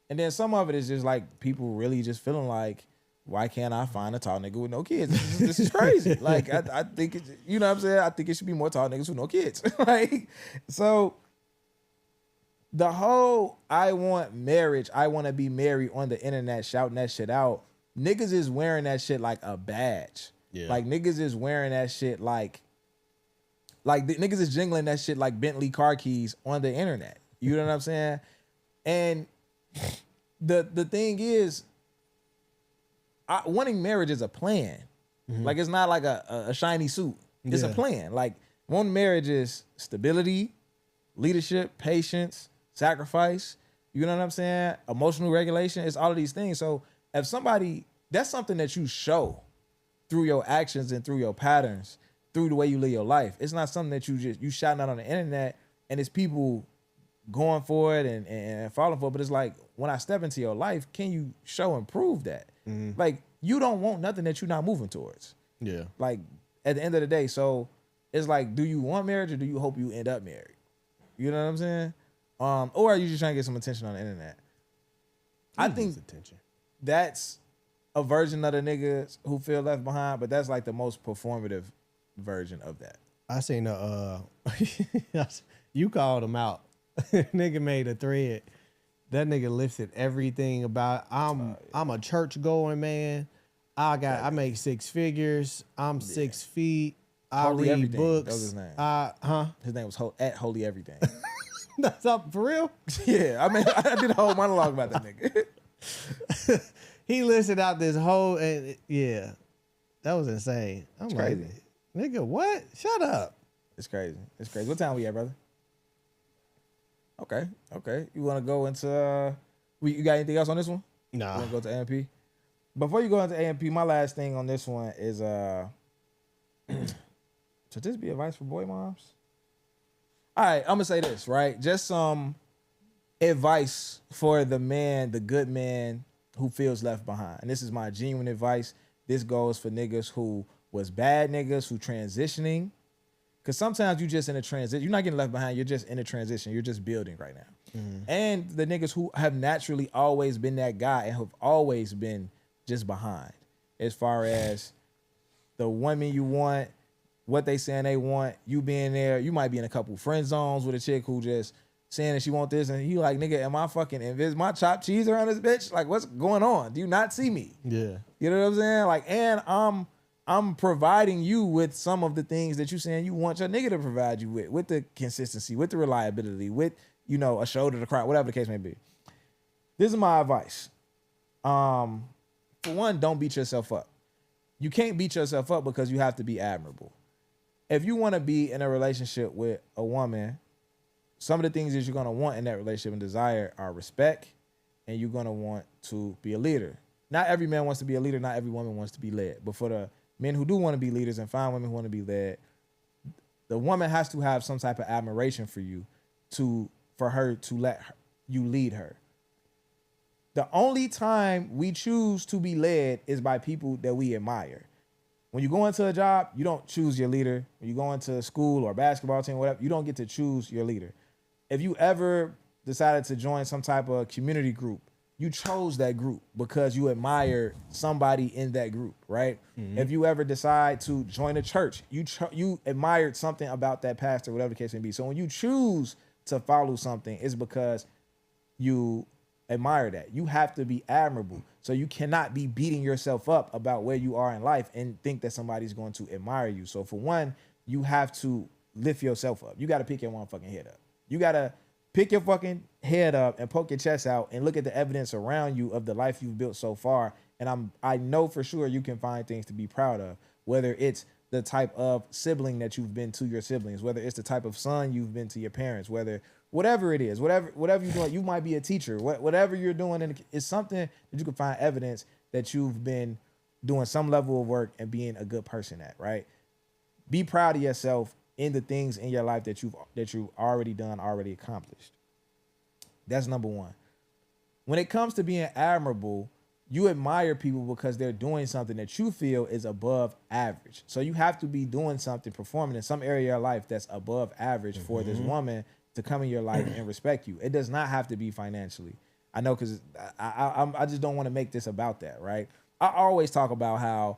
And then some of it is just like people really just feeling like, why can't I find a tall nigga with no kids? This is crazy. Like, I think, you know what I'm saying? I think it should be more tall niggas with no kids. Like, so the whole, I want marriage, I want to be married on the internet, shouting that shit out. Niggas is wearing that shit like a badge. Yeah. Like, niggas is wearing that shit like niggas is jingling that shit like Bentley car keys on the internet. You know what I'm saying? And the thing is, wanting marriage is a plan. Like, it's not like a shiny suit. It's a plan. Like, wanting marriage is stability, leadership, patience, sacrifice. You know what I'm saying? Emotional regulation. It's all of these things. So if somebody, that's something that you show through your actions and through your patterns, through the way you live your life. It's not something that you shouting out on the internet and it's people going for it and falling for it. But it's like, when I step into your life, can you show and prove that? Like, you don't want nothing that you're not moving towards. Yeah. Like, at the end of the day, so it's like, do you want marriage or do you hope you end up married? You know what I'm saying? Or are you just trying to get some attention on the internet? I think attention. That's a version of the niggas who feel left behind, but that's like the most performative version of that. I seen you called him out. Nigga made a thread. That nigga listed everything about I'm a church going man. I make 6 figures. I'm 6 feet. I Holy read everything. books. That was his name. His name was at Holy Everything. That's up for real? Yeah, I mean, I did a whole monologue about that nigga. He listed out this whole, that was insane. I'm it's like, crazy. Nigga, what? Shut up. It's crazy. What time we at, brother? Okay. You want to go into, you got anything else on this one? Nah. You want to go to AMP? Before you go into AMP, my last thing on this one is, should this be advice for boy moms? All right, I'm going to say this, right? Just some advice for the man, the good man who feels left behind. And this is my genuine advice. This goes for niggas who was bad niggas who transitioning. Because sometimes you just in a transition. You're not getting left behind. You're just in a transition. You're just building right now. And the niggas who have naturally always been that guy and have always been just behind. As far as the woman you want, what they saying they want, you being there, you might be in a couple friend zones with a chick who just saying that she want this, and you like, nigga, am I fucking, is my chopped cheese around this bitch? Like, what's going on? Do you not see me? Yeah. You know what I'm saying? Like, and I'm providing you with some of the things that you saying you want your nigga to provide you with the consistency, with the reliability, with, you know, a shoulder to cry, whatever the case may be. This is my advice. For one, don't beat yourself up. You can't beat yourself up because you have to be admirable. If you want to be in a relationship with a woman, some of the things that you're going to want in that relationship and desire are respect, and you're going to want to be a leader. Not every man wants to be a leader. Not every woman wants to be led. But for the men who do want to be leaders and find women who want to be led, the woman has to have some type of admiration for you for her to let you lead her. The only time we choose to be led is by people that we admire. When you go into a job, you don't choose your leader. When you go into school or basketball team, whatever, you don't get to choose your leader. If you ever decided to join some type of community group, you chose that group because you admire somebody in that group, right? Mm-hmm. If you ever decide to join a church, you admired something about that pastor, whatever the case may be. So when you choose to follow something, it's because you admire that. You have to be admirable. So you cannot be beating yourself up about where you are in life and think that somebody's going to admire you. So for one, you have to lift yourself up. You got to pick your motherfucking head up. You got to pick your fucking head up and poke your chest out and look at the evidence around you of the life you've built so far. And I know for sure you can find things to be proud of, whether it's the type of sibling that you've been to your siblings, whether it's the type of son you've been to your parents, whatever it is, whatever you're doing, you might be a teacher, whatever you're doing, and it's something that you can find evidence that you've been doing some level of work and being a good person at, right? Be proud of yourself in the things in your life that you've already done, already accomplished. That's number one. When it comes to being admirable, you admire people because they're doing something that you feel is above average. So you have to be doing something, performing in some area of your life that's above average for this woman to come in your life and respect you. It does not have to be financially. I know, because I just don't want to make this about that, right? I always talk about how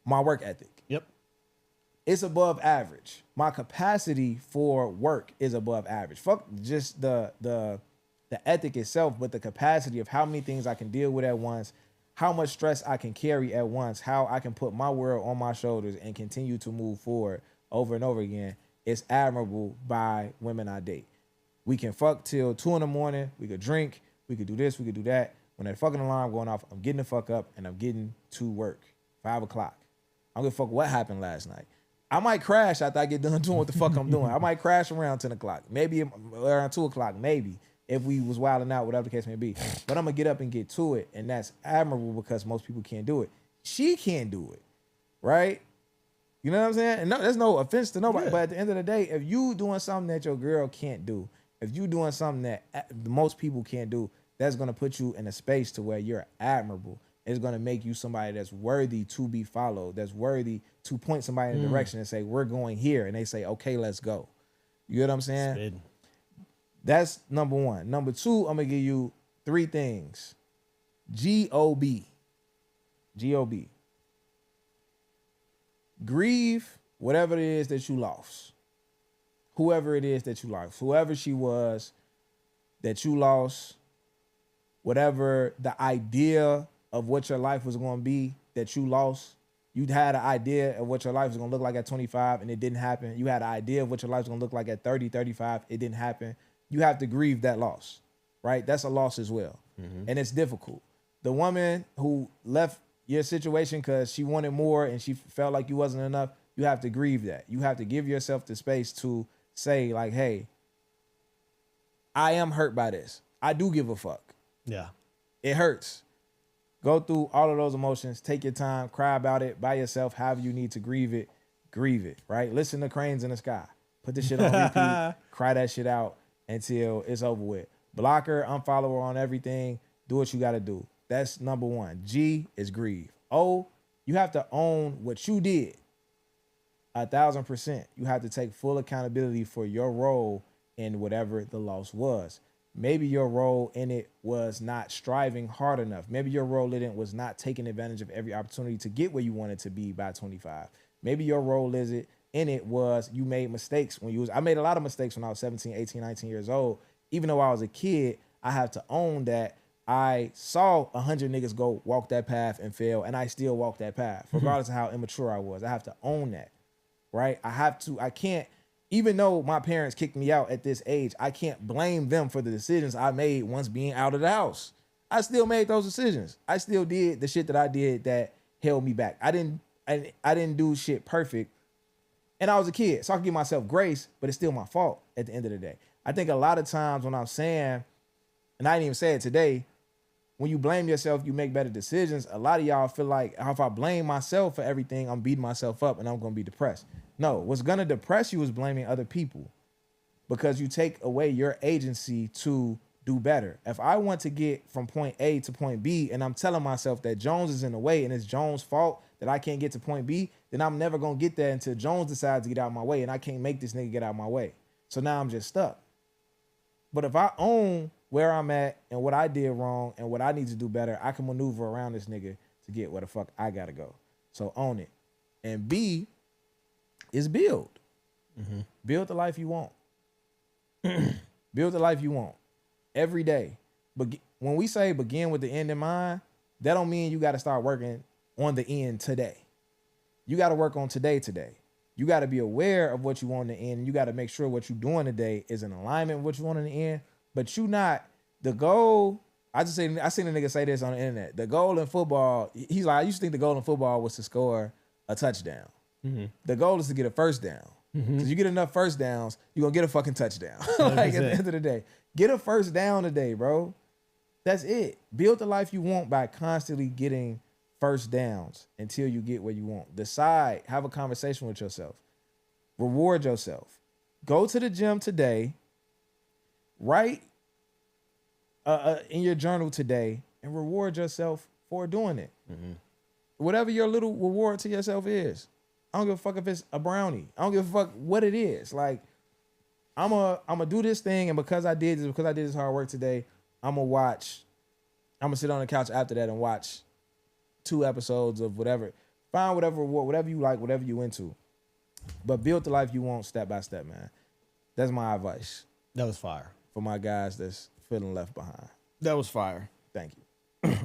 my work ethic. Yep. It's above average. My capacity for work is above average. Fuck just the ethic itself, but the capacity of how many things I can deal with at once, how much stress I can carry at once, how I can put my world on my shoulders and continue to move forward over and over again. It's admirable by women I date. We can fuck till 2 a.m. We could drink. We could do this. We could do that. When that fucking alarm going off, I'm getting the fuck up and I'm getting to work. 5 o'clock. I don't give a fuck what happened last night. I might crash after I get done doing what the fuck I'm doing. I might crash around 10 o'clock. Maybe around 2 o'clock. Maybe. If we was wilding out, whatever the case may be. But I'm going to get up and get to it. And that's admirable because most people can't do it. She can't do it. Right? You know what I'm saying? And no, there's no offense to nobody. Yeah. But at the end of the day, if you doing something that your girl can't do, if you doing something that most people can't do, that's going to put you in a space to where you're admirable. It's going to make you somebody that's worthy to be followed, that's worthy to point somebody in a direction and say, we're going here. And they say, okay, let's go. You know what I'm saying? Spin. That's number one. Number two, I'm going to give you 3 things. G-O-B. G-O-B. Grieve whatever it is that you lost. Whoever it is that you lost. Whoever she was that you lost. Whatever the idea of what your life was going to be that you lost. You had an idea of what your life was going to look like at 25 and it didn't happen. You had an idea of what your life was going to look like at 30, 35. It didn't happen. You have to grieve that loss, right? That's a loss as well. Mm-hmm. And it's difficult. The woman who left your situation because she wanted more and she felt like you wasn't enough, you have to grieve that. You have to give yourself the space to say like, hey, I am hurt by this. I do give a fuck. Yeah. It hurts. Go through all of those emotions. Take your time. Cry about it by yourself. However you need to grieve it, right? Listen to Cranes in the Sky. Put this shit on repeat. Cry that shit out until it's over with. Block her, unfollow her on everything. Do what you got to do. That's number one. G is grieve. O, you have to own what you did. 1,000%. You have to take full accountability for your role in whatever the loss was. Maybe your role in it was not striving hard enough. Maybe your role in it was not taking advantage of every opportunity to get where you wanted to be by 25. Maybe your role in it was you made mistakes when you was. I made a lot of mistakes when I was 17, 18, 19 years old. Even though I was a kid, I have to own that I saw 100 niggas go walk that path and fail, and I still walk that path, regardless of how immature I was. I have to own that, right? I can't, even though my parents kicked me out at this age, I can't blame them for the decisions I made once being out of the house. I still made those decisions. I still did the shit that I did that held me back. I didn't do shit perfect, and I was a kid, so I can give myself grace, but it's still my fault at the end of the day. I think a lot of times when I'm saying, and I didn't even say it today, when you blame yourself, you make better decisions. A lot of y'all feel like if I blame myself for everything, I'm beating myself up and I'm going to be depressed. No, what's going to depress you is blaming other people, because you take away your agency to do better. If I want to get from point A to point B and I'm telling myself that Jones is in the way and it's Jones' fault that I can't get to point B, then I'm never going to get there until Jones decides to get out of my way, and I can't make this nigga get out of my way. So now I'm just stuck. But if I own where I'm at and what I did wrong and what I need to do better, I can maneuver around this nigga to get where the fuck I gotta go. So own it. And B is build. Mm-hmm. Build the life you want. Build the life you want every day. But when we say begin with the end in mind, that don't mean you got to start working on the end today. You got to work on today. You got to be aware of what you want in the end. And you got to make sure what you're doing today is in alignment with what you want in the end. But you not the goal. I seen a nigga say this on the internet. The goal in football, he's like, I used to think the goal in football was to score a touchdown. Mm-hmm. The goal is to get a first down. Because you get enough first downs, you're going to get a fucking touchdown. Like at the end of the day. Get a first down today, bro. That's it. Build the life you want by constantly getting first downs until you get where you want. Decide, have a conversation with yourself. Reward yourself. Go to the gym today. Write in your journal today and reward yourself for doing it. Mm-hmm. Whatever your little reward to yourself is. I don't give a fuck if it's a brownie. I don't give a fuck what it is. Like, I'm a do this thing, and because I did this hard work today, I'm gonna sit on the couch after that and watch 2 episodes of whatever. Find whatever you like, whatever you into. But build the life you want step by step, man. That's my advice. That was fire. For my guys that's feeling left behind. That was fire. Thank you.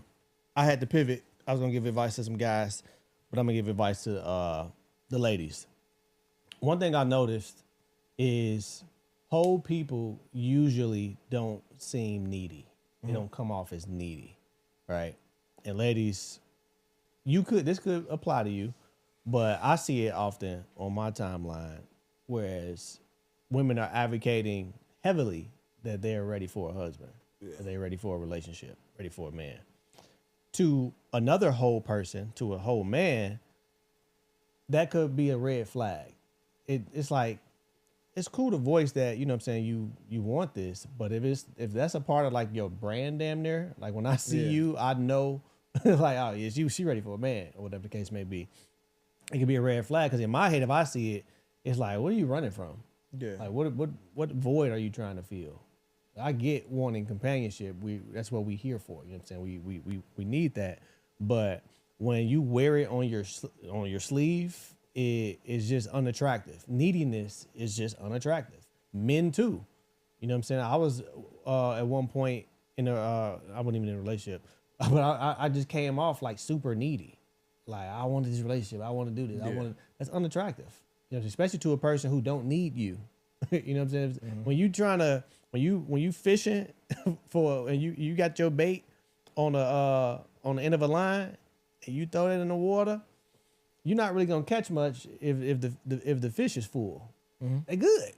I had to pivot. I was gonna give advice to some guys, but I'm gonna give advice to the ladies. One thing I noticed is whole people usually don't seem needy. They don't come off as needy, right? And ladies, this could apply to you, but I see it often on my timeline, whereas women are advocating heavily that they're ready for a husband, that they're ready for a relationship, ready for a man. To another whole person, to a whole man, that could be a red flag. It's like, it's cool to voice that, you know what I'm saying, you want this, but if that's a part of like your brand damn near, like when I see you, I know like, oh, is she ready for a man, or whatever the case may be. It could be a red flag, because in my head, if I see it, it's like, what are you running from? Yeah. Like what void are you trying to fill? I get wanting companionship. That's what we here for. You know what I'm saying? We need that. But when you wear it on your sleeve, it is just unattractive. Neediness is just unattractive. Men too. You know what I'm saying? I was at one point I wasn't even in a relationship, but I just came off like super needy. Like, I wanted this relationship. I want to do this. Yeah. That's unattractive. You know, especially to a person who don't need you. You know what I'm saying? Mm-hmm. When you fishing and you got your bait on the end of a line and you throw it in the water, you're not really gonna catch much if the fish is full. Mm-hmm. They good.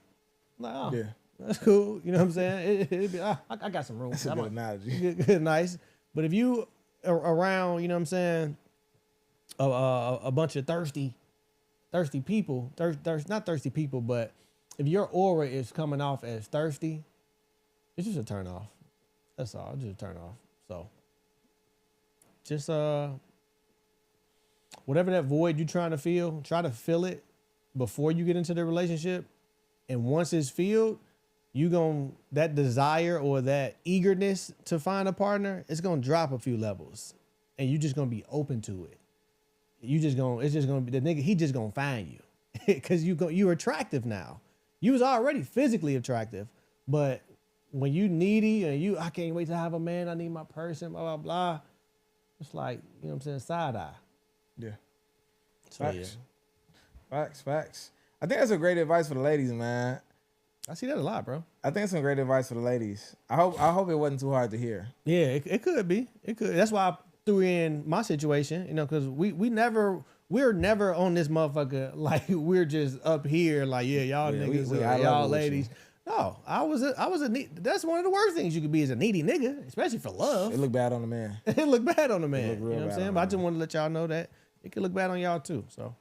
Like, oh, yeah, that's cool. You know what I'm saying? It'd be, I got some room. That's a good analogy. Good, nice. But if you are around, you know what I'm saying, a bunch of thirsty people, not thirsty people, but if your aura is coming off as thirsty, it's just a turn off. That's all. It's just a turn off. So just whatever that void you're trying to feel, try to fill it before you get into the relationship. And once it's filled, that desire or that eagerness to find a partner, it's gonna drop a few levels, and you just gonna be open to it. It's just gonna be the nigga. He just gonna find you. because you're attractive now. You was already physically attractive, but when you needy and I can't wait to have a man, I need my person, blah, blah, blah. It's like, you know what I'm saying, side eye. Yeah. So, Facts. Facts. I think that's a great advice for the ladies, man. I see that a lot, bro. I think it's some great advice for the ladies. I hope it wasn't too hard to hear. Yeah, it could be. It could. That's why I threw in my situation, because we're never on this motherfucker like we're just up here like, yeah, y'all niggas, we y'all ladies. No, I was a that's one of the worst things you could be is a needy nigga, especially for love. It look bad on the man. It look bad on the man. You know what I'm saying? But I just wanted to let y'all know that it could look bad on y'all too. So,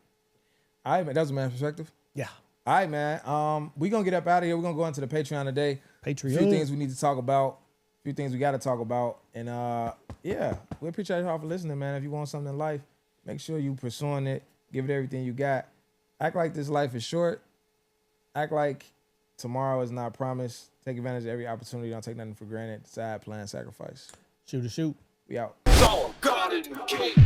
all right, man. That was a man's perspective. Yeah. All right, man. We gonna get up out of here. We're gonna go into the Patreon today. Patreon. A few things we need to talk about. A few things we got to talk about. And yeah, we appreciate y'all for listening, man. If you want something in life, make sure you pursuing it. Give it everything you got. Act like this life is short. Act like tomorrow is not promised. Take advantage of every opportunity. Don't take nothing for granted. Decide, plan, sacrifice. Shoot. We out. It's all God in the cake.